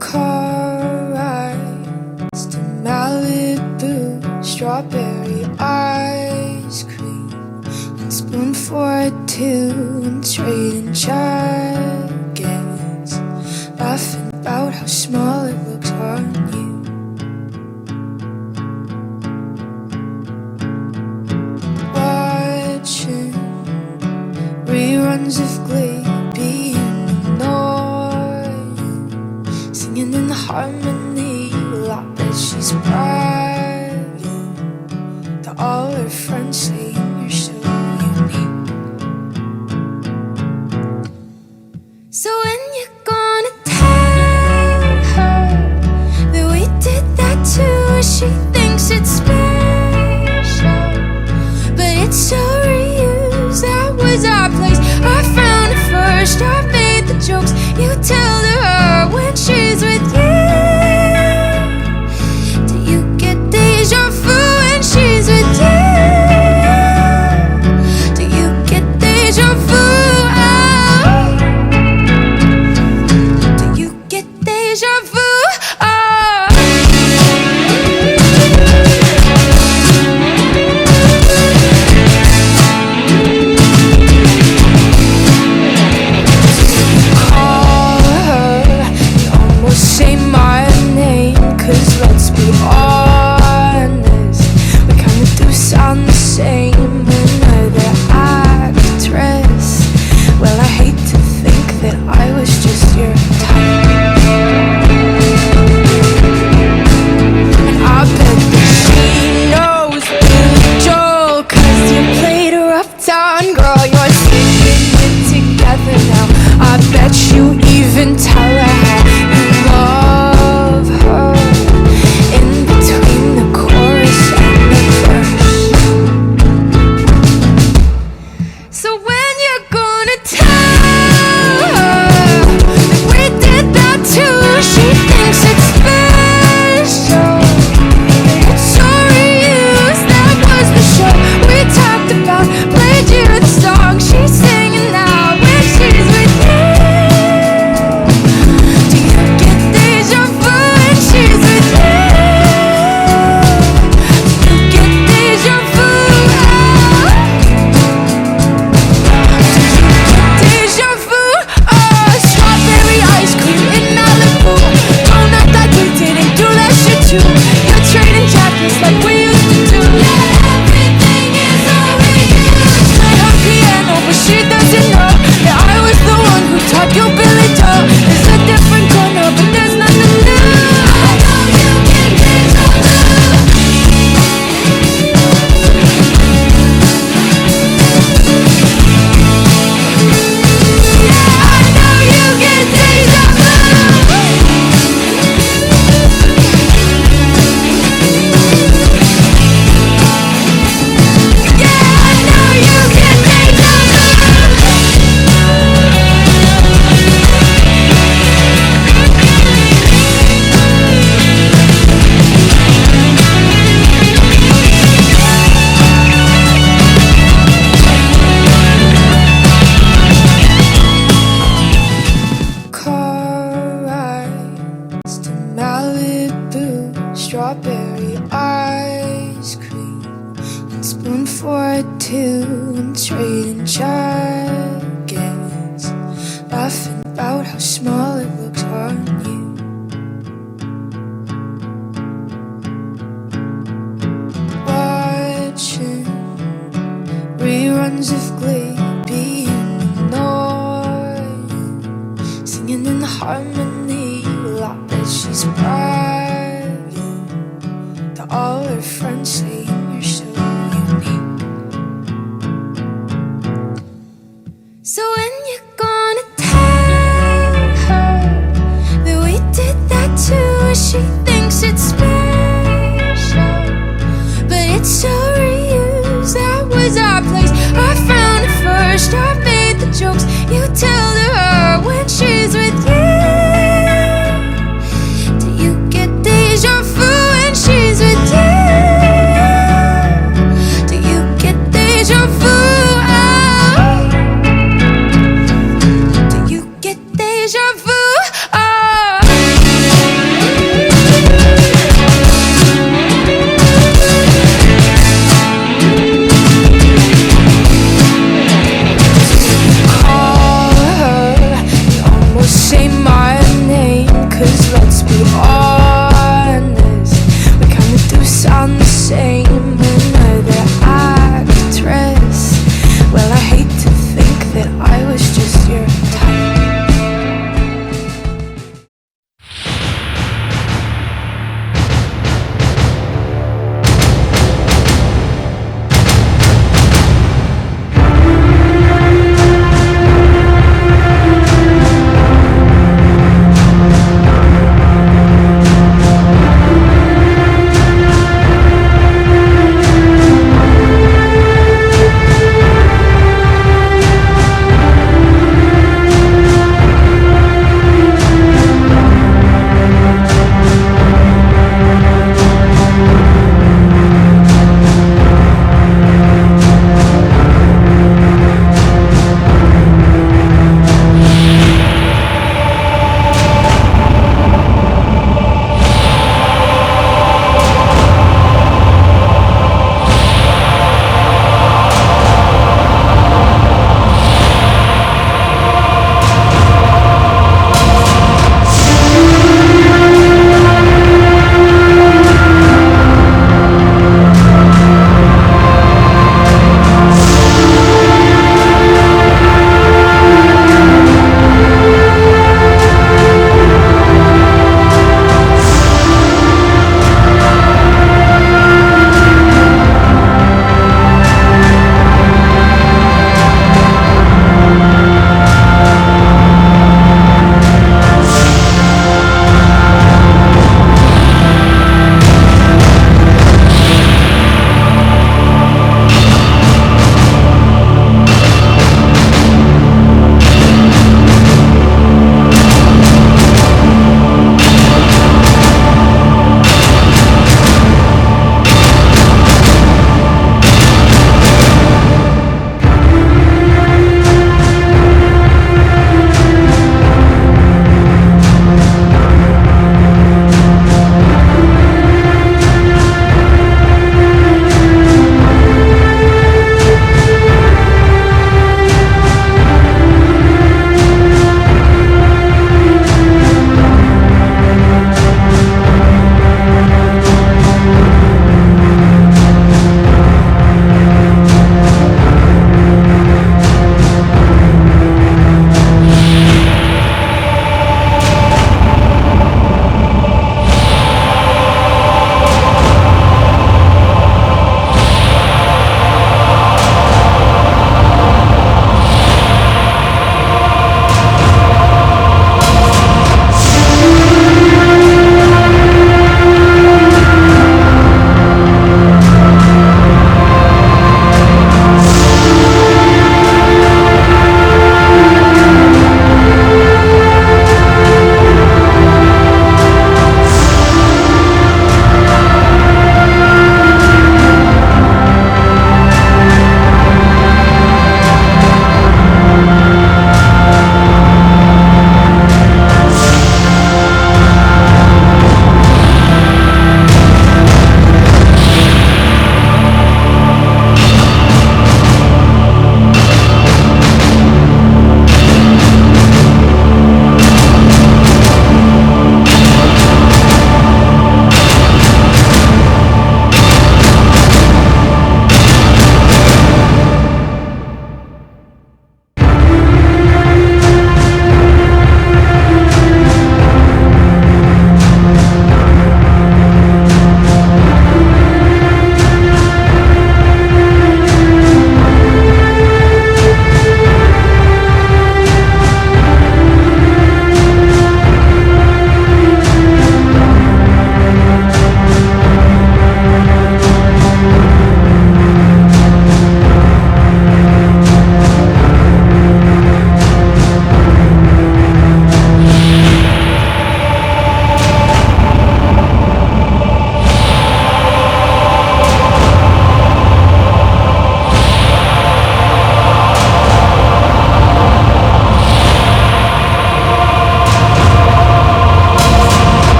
[SPEAKER 19] Car rides to Malibu, strawberry ice cream, one spoon for two, and trading jackets, laughing about how small it looks on you. Watching reruns of Glee, being annoying, singing in the harmony. Well, I bet she's bragging to all her friends, saying you're so unique. So when you're gonna tell her that we did that too, she thinks it's special, but it's so reused. That was our place, I found it first, I made the jokes you tell to her when she's with you. Do you get deja vu when she's with you? Do you get deja vu? Do you get deja vu? Call her, you almost say my name, 'cause let's be honest, we kinda do sound the same. Another actress, well, I hate to think that I was just your type. And I bet that she knows Billy Joel, 'cause you played her uptown girl. You're singing it together now. I bet you even tell her how you love her in between the chorus and the verse. So when you're gonna tell her that we did that too, she thinks it's special, it's so reused. That was the show we talked about, played you the song she's singing now when she's with you. jackets, laughing about how small it looks on you. Watching reruns of Glee, being annoying, singing in the harmony. Well, I bet she's bragging to all her friends, saying you're so unique. So when you're gonna tell her that we did that too, she thinks it's special, but it's so reused. That was our place, I found it first. I made the jokes you tell to her when she's with you. Do you get deja vu when she's with you? Do you get deja vu? Oh. Do you get deja vu? Oh.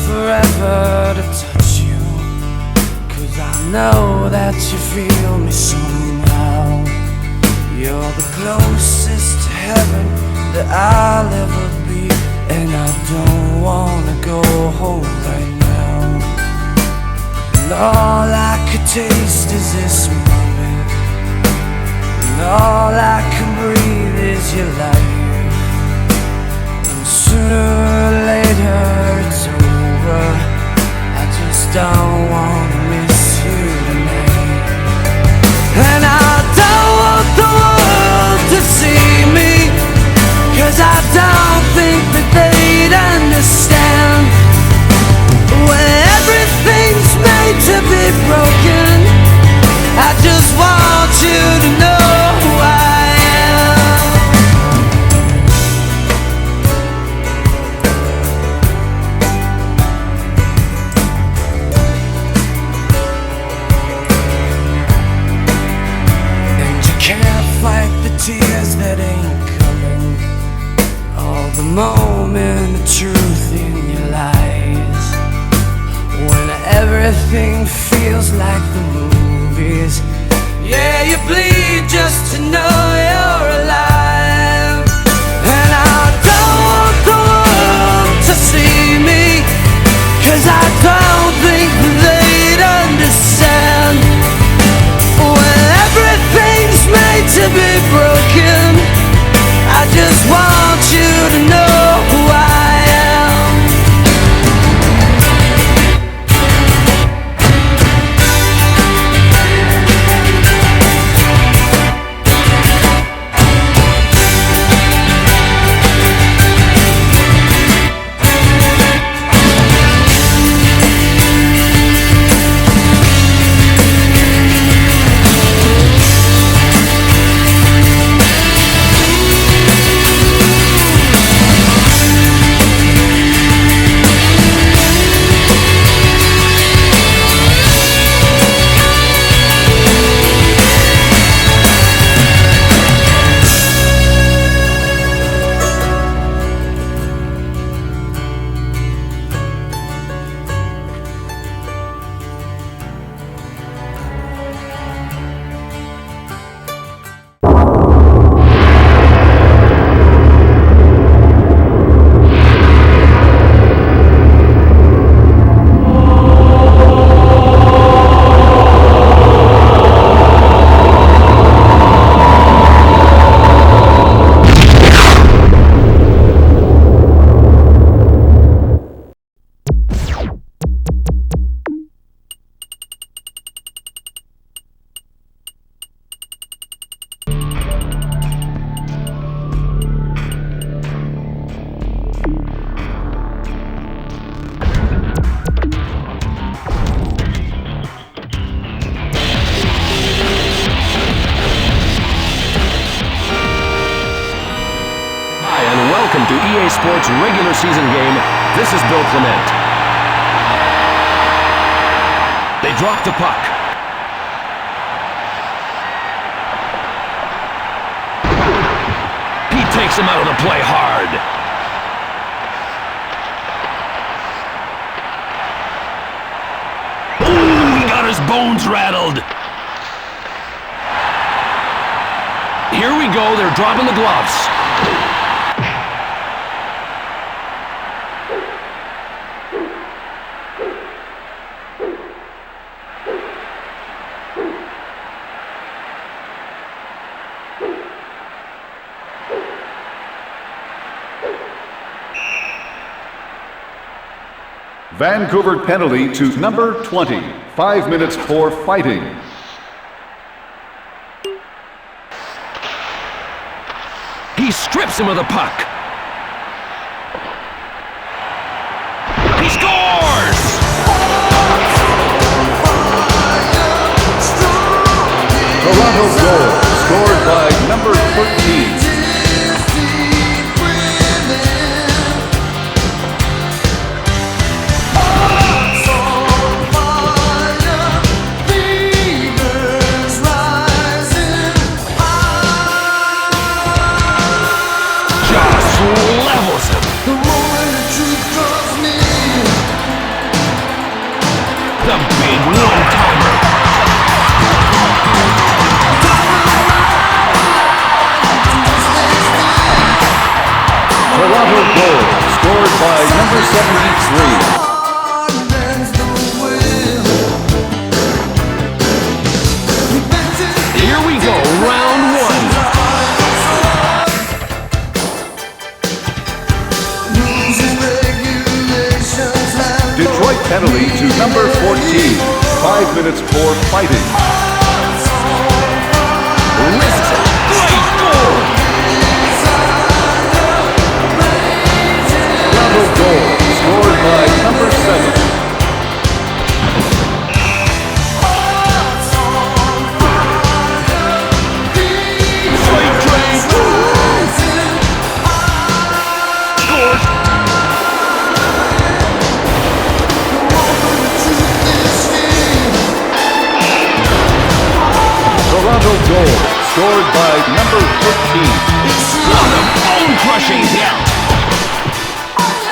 [SPEAKER 7] forever to touch you, 'cause I know that you feel me somehow. You're the closest to heaven that I'll ever be, and I don't wanna go home right now. And all I could taste is this moment, and all I can breathe is your life. And sooner or later it's over, I just don't wanna miss you tonight. And I don't want the world to see me, 'cause I don't think that they'd understand. When everything's made to be broken, I just want you to know who I am. And you can't fight the tears that ain't coming, all the moment of truth in your lies. When everything feels like the movies, yeah, you bleed just to know you're alive. And I don't want the world to see me, 'cause I don't think they'd understand. When everything's made to be broken, I just want you to know who I am.
[SPEAKER 20] Welcome to EA Sports regular season game. This is Bill Clement. They drop the puck. He takes him out of the play hard. Ooh, he got his bones rattled. Here we go, they're dropping the gloves.
[SPEAKER 21] Vancouver penalty to number 20. 5 minutes for fighting.
[SPEAKER 20] He strips him of the puck. He scores!
[SPEAKER 21] Toronto goal scored by number 13.
[SPEAKER 20] Levels him.
[SPEAKER 21] by number 73.
[SPEAKER 20] Here we go, round one.
[SPEAKER 21] Detroit penalty to number 14. 5 minutes for fighting.
[SPEAKER 20] Risks it. Great goal.
[SPEAKER 21] Toronto goal scored by number 7. Toronto goal scored by number 15.
[SPEAKER 20] What a bone-crushing hit.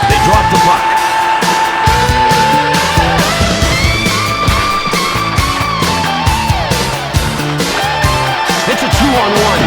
[SPEAKER 20] They drop the puck. It's a 2-on-1.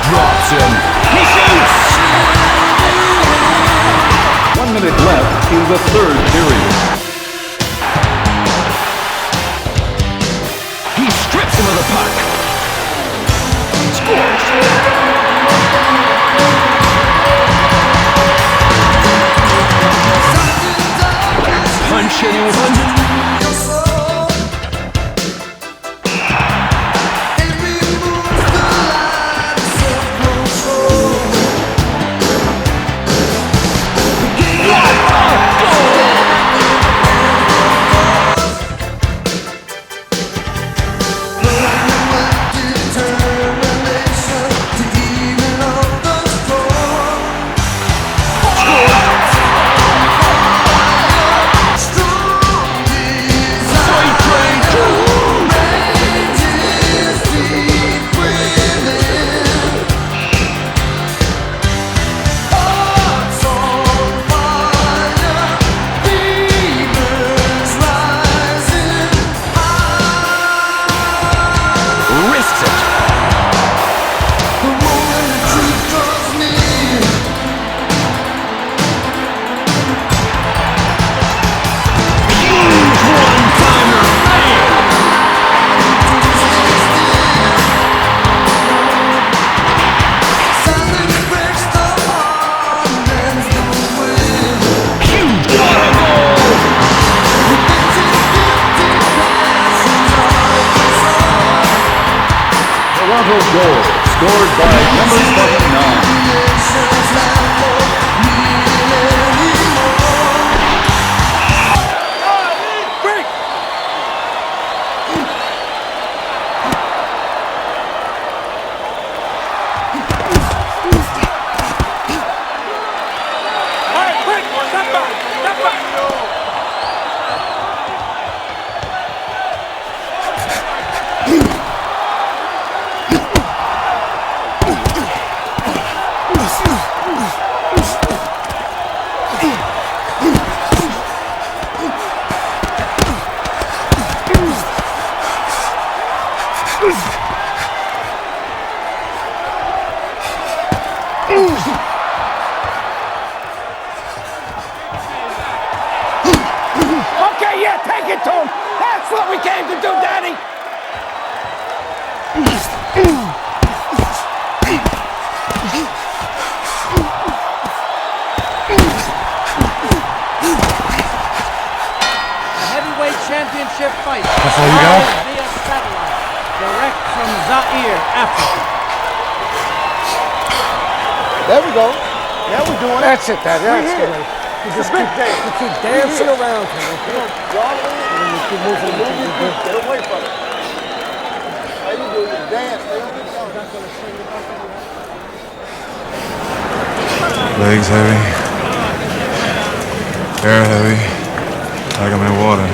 [SPEAKER 21] Drops him. He shoots! 1 minute left in the third period.
[SPEAKER 20] He strips him of the puck. Scores! Punch, anyone?
[SPEAKER 21] Toronto goal scored by number 49.
[SPEAKER 9] Okay, yeah, take it to him. That's what we came to do, Daddy.
[SPEAKER 2] A heavyweight championship fight.
[SPEAKER 17] That's all you got?
[SPEAKER 2] Via satellite, direct from Zaire, Africa.
[SPEAKER 18] There we go. Now we're doing it.
[SPEAKER 17] That's it, Daddy. That's
[SPEAKER 18] We're
[SPEAKER 17] the
[SPEAKER 18] here.
[SPEAKER 17] way.
[SPEAKER 18] You just keep dancing around here, okay? You keep moving. Get away from it.
[SPEAKER 17] Legs heavy, hair heavy, like I'm in water.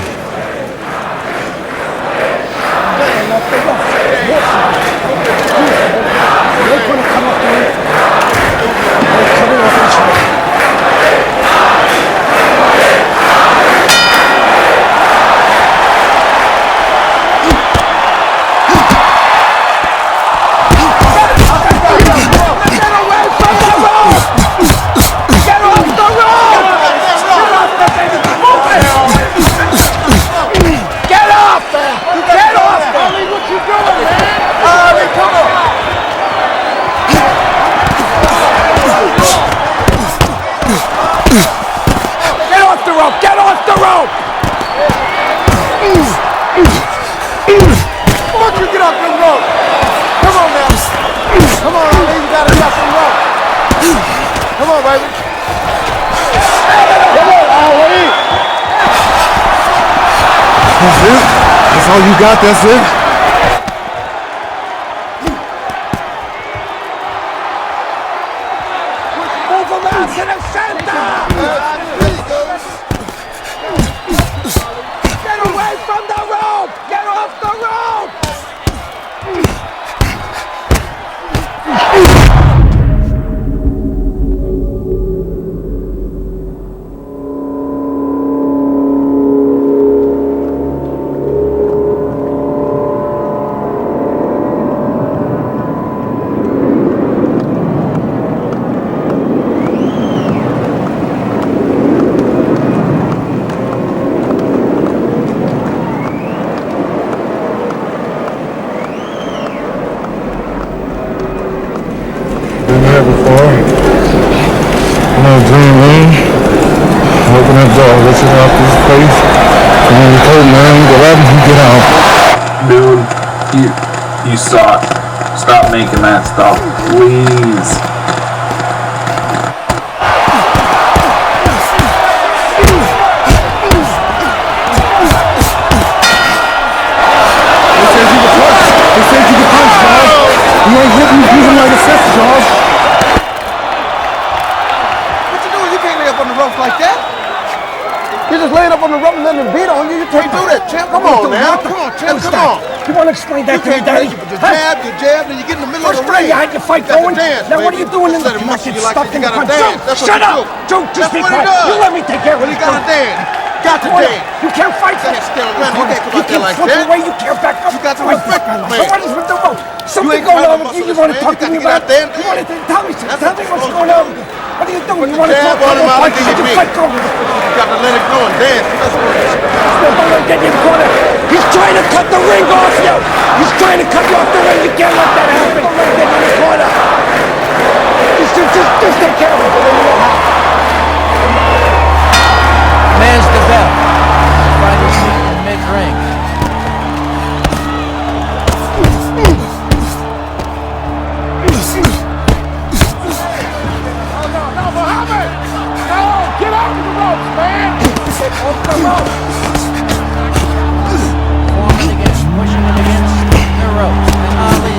[SPEAKER 17] That's all you got, that's it?
[SPEAKER 9] Move him out to the center! Get away from the rope! Get off the rope!
[SPEAKER 1] Dude, you suck. Stop making that stuff, please.
[SPEAKER 18] They said you could punch, Jaws. You ain't hitting me using like a fist, Jaws. What you doing? You can't lay up on the ropes like that. You're just laying up on the rope and letting them beat on you. You can't do that, champ. Come on now. Come on, champ. Come on.
[SPEAKER 13] You want to explain that to me, Daddy?
[SPEAKER 18] You jab, then you get in the middle of the
[SPEAKER 13] First
[SPEAKER 18] ring.
[SPEAKER 13] you had your fight going. Now what are you doing in the fucking stuck in the punch? Shut up! Joe, just be quiet. You let me take care of it.
[SPEAKER 18] You gotta dance. Got to dance.
[SPEAKER 13] You can't fight that.
[SPEAKER 18] You can't
[SPEAKER 13] flip away. You can't back up.
[SPEAKER 18] You got to respect me, man.
[SPEAKER 13] So what is with the rope? Something going on with you? You want to talk to me about? You want to tell me what's going on? What are you doing? You want to talk about the fight? How'd your fight go?
[SPEAKER 18] You got to let it go and dance.
[SPEAKER 13] Don't get in the corner. He's trying to cut the ring off you. He's trying to cut you off the ring. You can't let that happen. Get in the corner. Just take care of it.
[SPEAKER 22] Man's the bell. Fighters meet in mid-ring.
[SPEAKER 9] No, Muhammad! No! Get off the ropes, man! Off the ropes!
[SPEAKER 22] Forming against, pushing it against the ropes. And Ali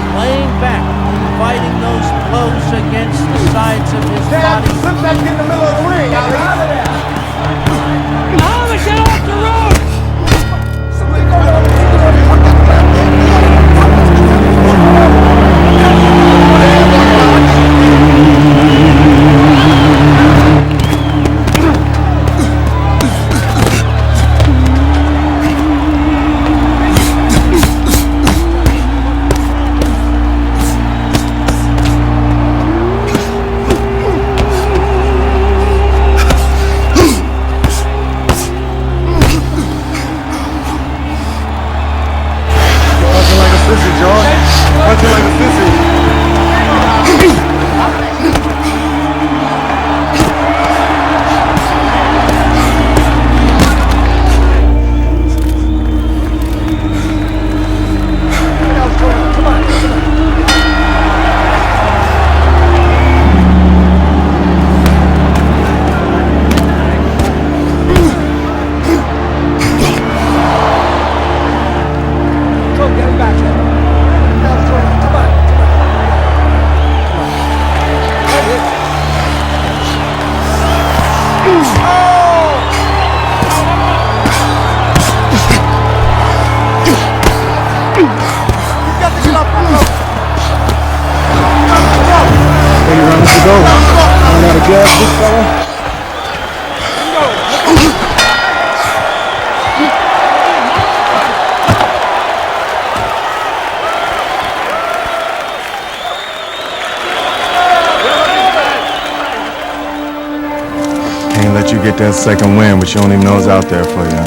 [SPEAKER 17] let you get that second win, but you don't even know it's out there for you.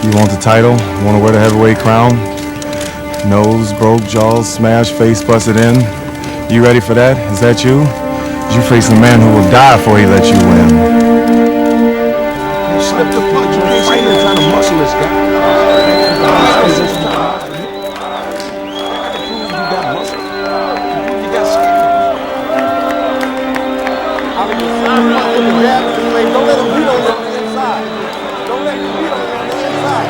[SPEAKER 17] You want the title? Want to wear the heavyweight crown? Nose broke, jaws smashed, face busted in. You ready for that? Is that you? You facing a man who will die before he lets you win.
[SPEAKER 13] You slipped the punch. You can't fight him trying to muscle this guy.
[SPEAKER 18] Don't let him beat on you on the inside. Don't let him beat on you on the inside.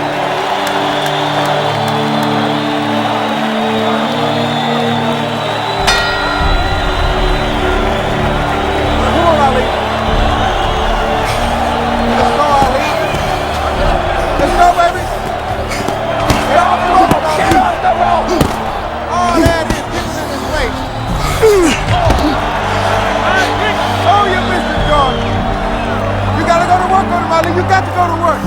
[SPEAKER 18] Come on, Ali. Let's go, Ali. Let's go, baby. Get off the rope. Get off the rope. Oh, there it is. Get it in his face. Oh, you missed it, George. You gotta go to work on him, Ali. You got to go to work.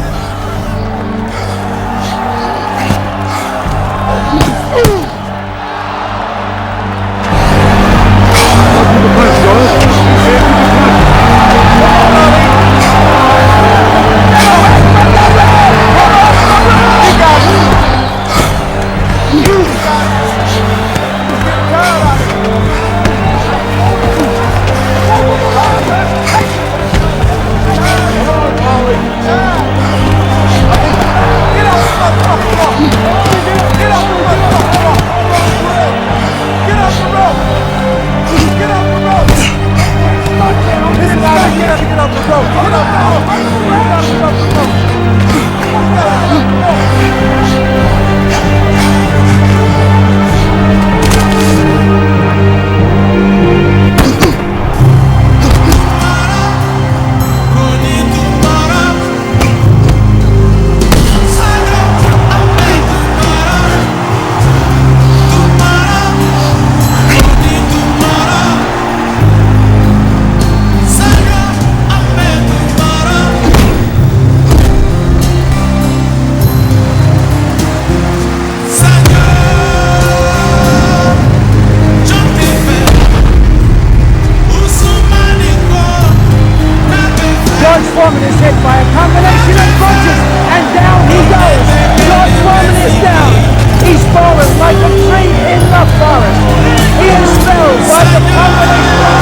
[SPEAKER 2] Foreman is hit by a combination of punches, and down he goes. George Foreman is down. He's fallen like a tree in the forest. He is felled by the combination of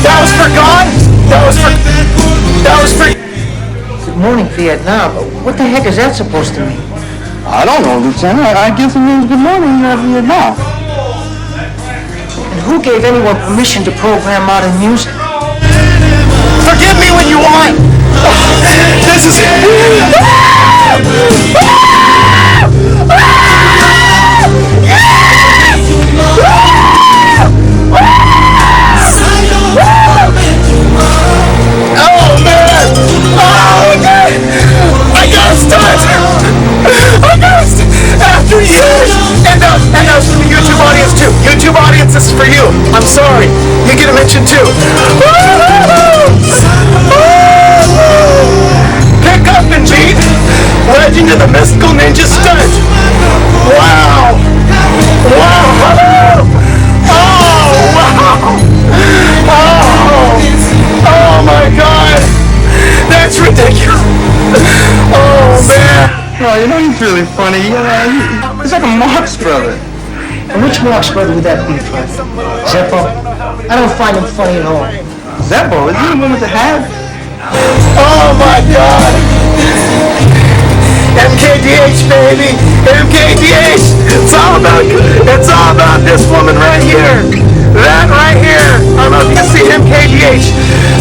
[SPEAKER 5] That was for God? That was for...
[SPEAKER 2] Good morning, Vietnam. What the heck is that supposed to mean?
[SPEAKER 8] I don't know, Lieutenant. I guess it means good morning, Vietnam.
[SPEAKER 2] And who gave anyone permission to program modern music?
[SPEAKER 5] Forgive me when you want. This is... Oh man! Oh man! I got a stunt! After years! And that was for the YouTube audience too. YouTube audience, this is for you. I'm sorry. You get a mention too. Pick up and beat Legend of the Mystical Ninja Stunt. Wow! Wow! Oh wow! Oh my God! That's ridiculous! Oh man!
[SPEAKER 8] Oh, you know he's really funny. He's like a Marx brother.
[SPEAKER 2] And which Marx brother would that be, Fred? Zeppo? I don't find him funny at all.
[SPEAKER 8] Zeppo? Is he the one with the hat?
[SPEAKER 5] Oh my God! MKDH, baby! MKDH! It's all about this woman right here! That right here! I don't know if you can see MKDH.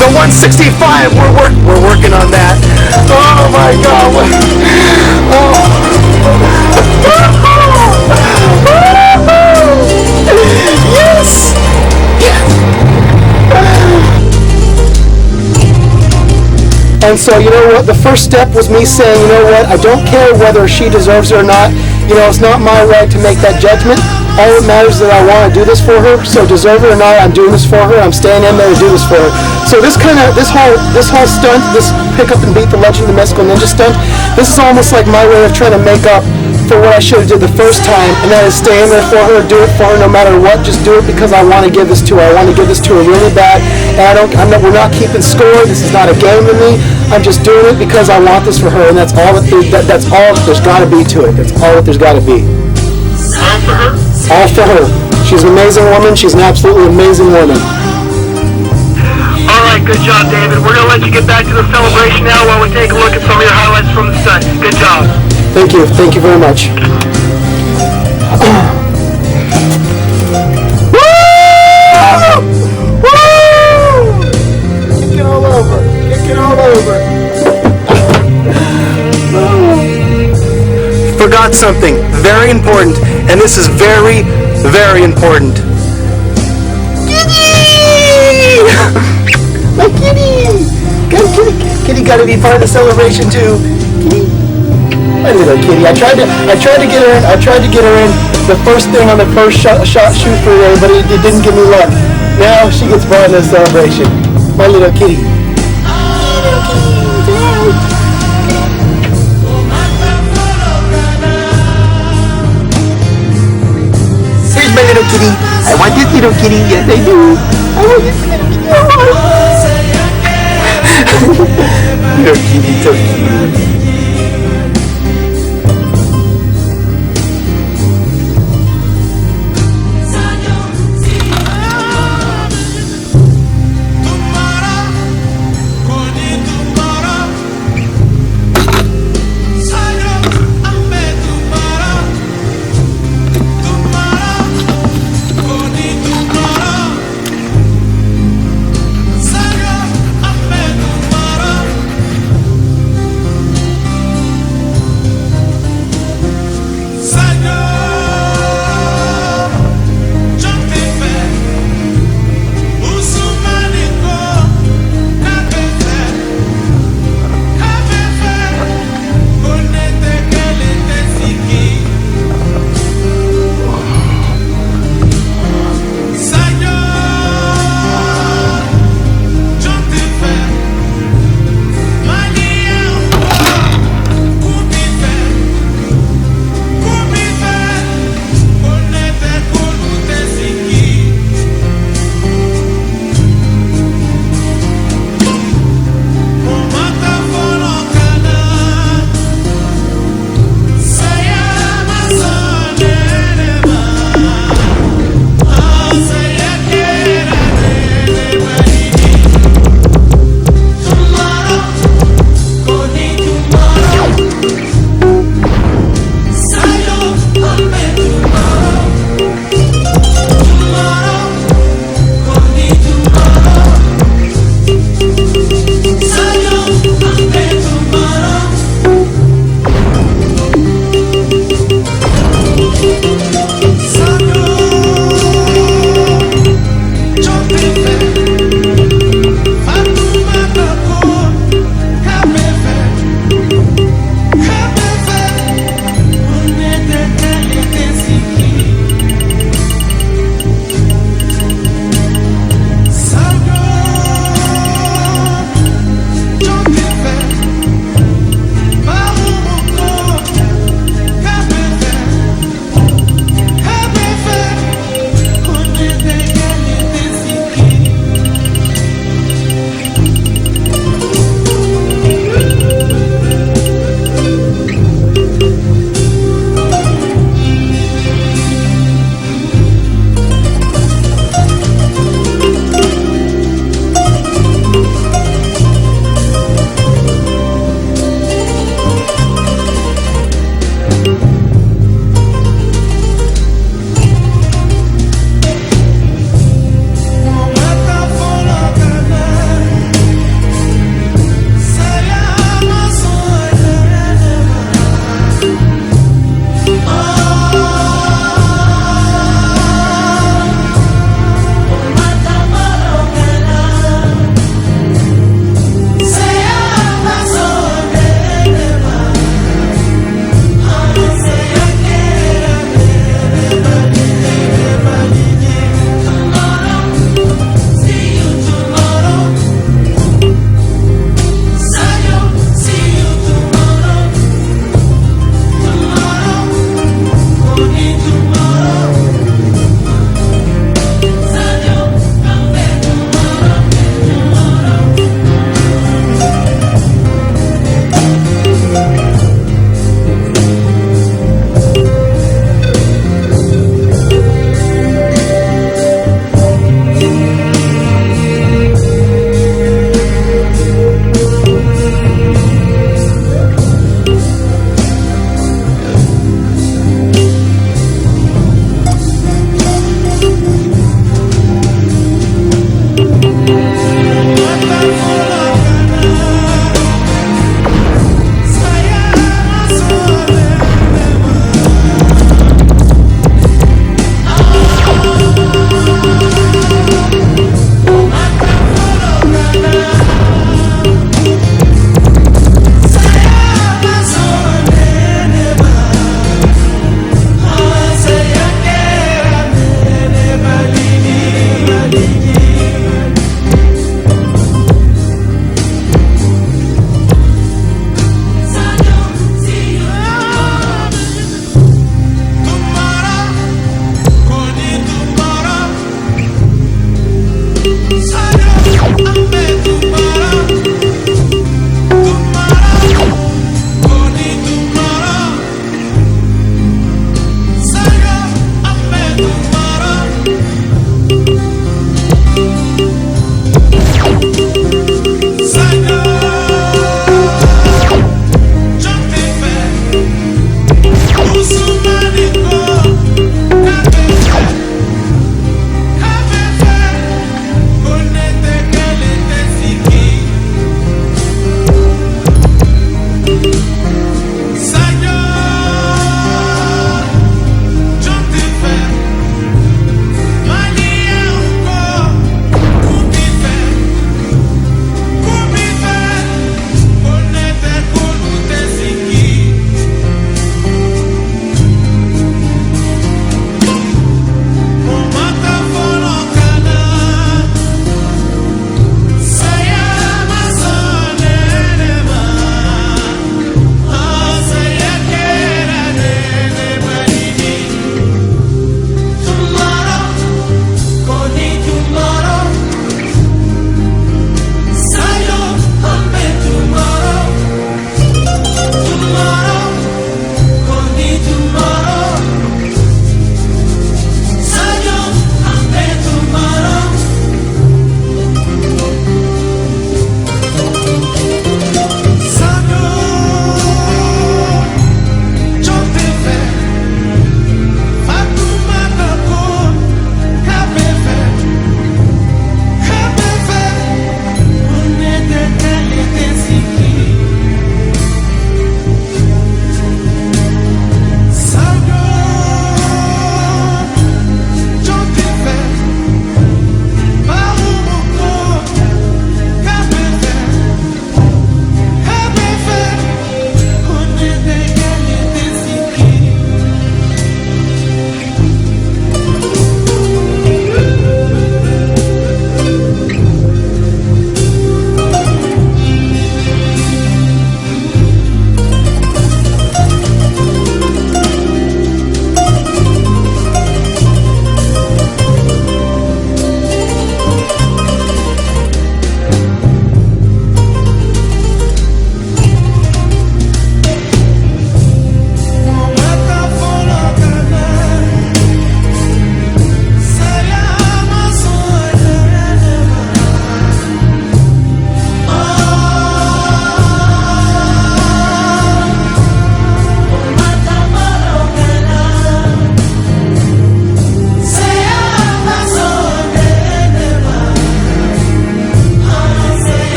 [SPEAKER 5] The 165, we're working on that. Oh my God! Yes! And so, you know what, the first step was me saying, you know what, I don't care whether she deserves it or not. You know, it's not my right to make that judgment. All that matters is that I want to do this for her. So deserve it or not, I'm doing this for her. I'm staying in there to do this for her. So this whole stunt, this pick up and beat the Legend of the Mystical Ninja stunt, this is almost like my way of trying to make up for what I should have did the first time, and that is stay in there for her, do it for her no matter what. Just do it because I want to give this to her. I want to give this to her really bad, and we're not keeping score. This is not a game to me. I'm just doing it because I want this for her, and that's all that's all that there's got to be to it. That's all that there's got to be.
[SPEAKER 9] All for her?
[SPEAKER 5] All for her. She's an amazing woman. She's an absolutely amazing woman.
[SPEAKER 9] All right, good job, David. We're going to let you get back to the celebration now while we take a look at some of your highlights from the stunt. Good job.
[SPEAKER 5] Thank you. Thank you very much. Kicking all over. Kicking all over. Forgot something very important, and this is very, very important. Kitty! My kitty! Kitty gotta be part of the celebration too. Kitty. My little kitty. I tried to get her in the first thing on the first shot shoot for today, but it didn't give me luck. Now she gets part of the celebration. My little kitty. Here's my little kitty. I want this little kitty. Yes, I do. I want this little kitty. Little kitty, so cute.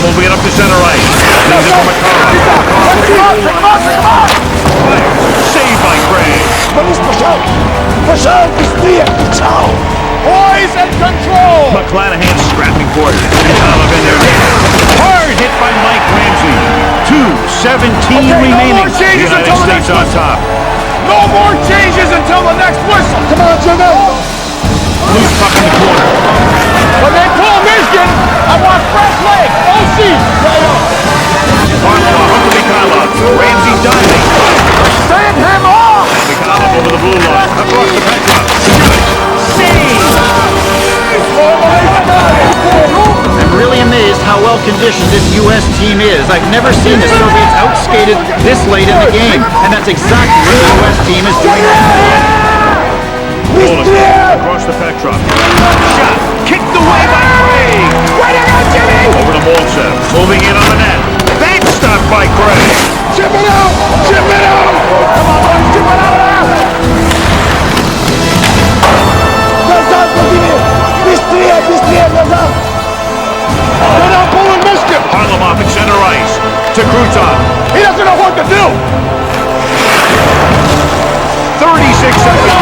[SPEAKER 20] moving it up to center ice. Leaves it for McCarr. Saved by Gray.
[SPEAKER 18] Boys in control!
[SPEAKER 20] McClanahan scrapping for it. Mikhailov in there. Hard hit by Mike Ramsey. 2:17 remaining.
[SPEAKER 18] No more changes
[SPEAKER 20] United
[SPEAKER 18] until the
[SPEAKER 20] States
[SPEAKER 18] next
[SPEAKER 20] on top.
[SPEAKER 18] No more changes until the next whistle! Come on, Jimmy!
[SPEAKER 20] Loose puck in the corner.
[SPEAKER 18] When they call Michigan, I want fresh legs. OC!
[SPEAKER 20] Varlamov up to Mikhailov. Ramsey diving.
[SPEAKER 18] Send him off!
[SPEAKER 20] Mikhailov over the blue line. Across the Petrov.
[SPEAKER 10] I'm really amazed how well conditioned this U.S. team is. I've never seen the Soviets outskated this late in the game, and that's exactly what the U.S. team is doing now.
[SPEAKER 20] Across the Petrov. Shot. Kicked away by Craig. Over to Maltsev. Moving in on the net. That stopped by Craig.
[SPEAKER 18] Chip it out! Chip it out! Come on, boys, chip it out! Назад, Владимир! Быстрее, быстрее, назад! They're not pulling Michigan!
[SPEAKER 20] Varlamov in center ice. To Krutov.
[SPEAKER 18] He doesn't know what to do!
[SPEAKER 20] 36 seconds.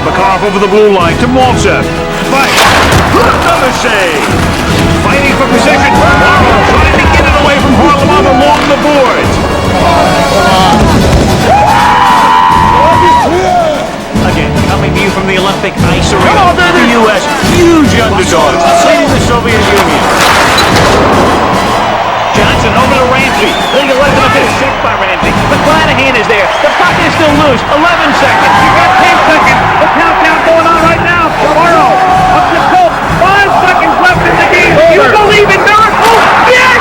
[SPEAKER 20] Makarov over the blue line to Maltsev. Fight. Another save. Fighting for possession. Morrow trying to get it away from Varlamov along the boards. Again, coming to you from the Olympic ice arena. The U.S. huge underdogs, same as the Soviet Union. Johnson over to Ramsey. Legal left up to check by Ramsey. McClanahan is there. The puck is still loose. 11 seconds. You got 10 seconds. The countdown going on right now. Morrow up to Cope. 5 seconds left in the game. You believe in miracles? Yes!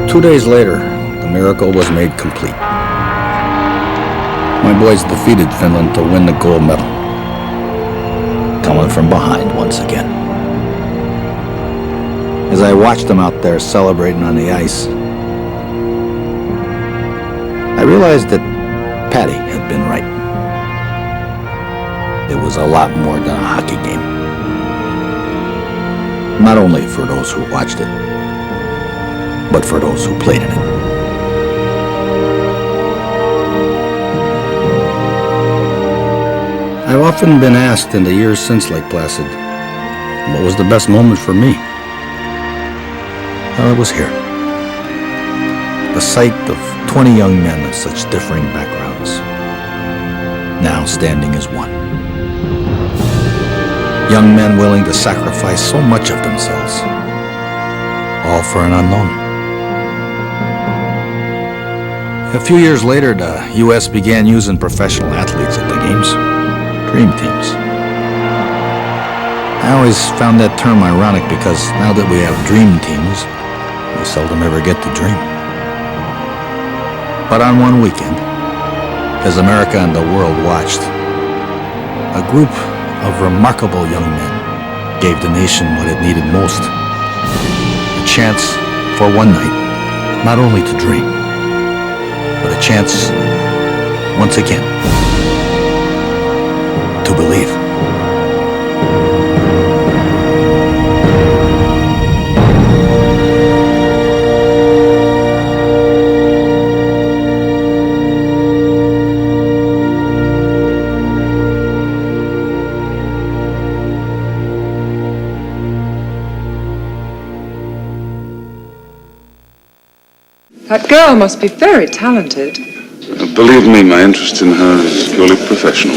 [SPEAKER 12] Two days later, the miracle was made complete. My boys defeated Finland to win the gold medal. Coming from behind once again. As I watched them out there celebrating on the ice, I realized that Patty had been right. It was a lot more than a hockey game. Not only for those who watched it, but for those who played in it. I've often been asked in the years since Lake Placid, what was the best moment for me? Well, it was here. The sight of 20 young men of such differing backgrounds, now standing as one. Young men willing to sacrifice so much of themselves, all for an unknown. A few years later, the U.S. began using professional athletes at the games, dream teams. I always found that term ironic because now that we have dream teams, we seldom ever get to dream. But on one weekend, as America and the world watched, a group of remarkable young men gave the nation what it needed most. A chance for one night, not only to dream, but a chance, once again, to believe.
[SPEAKER 14] That girl must be very talented.
[SPEAKER 15] Believe me, my interest in her is purely professional.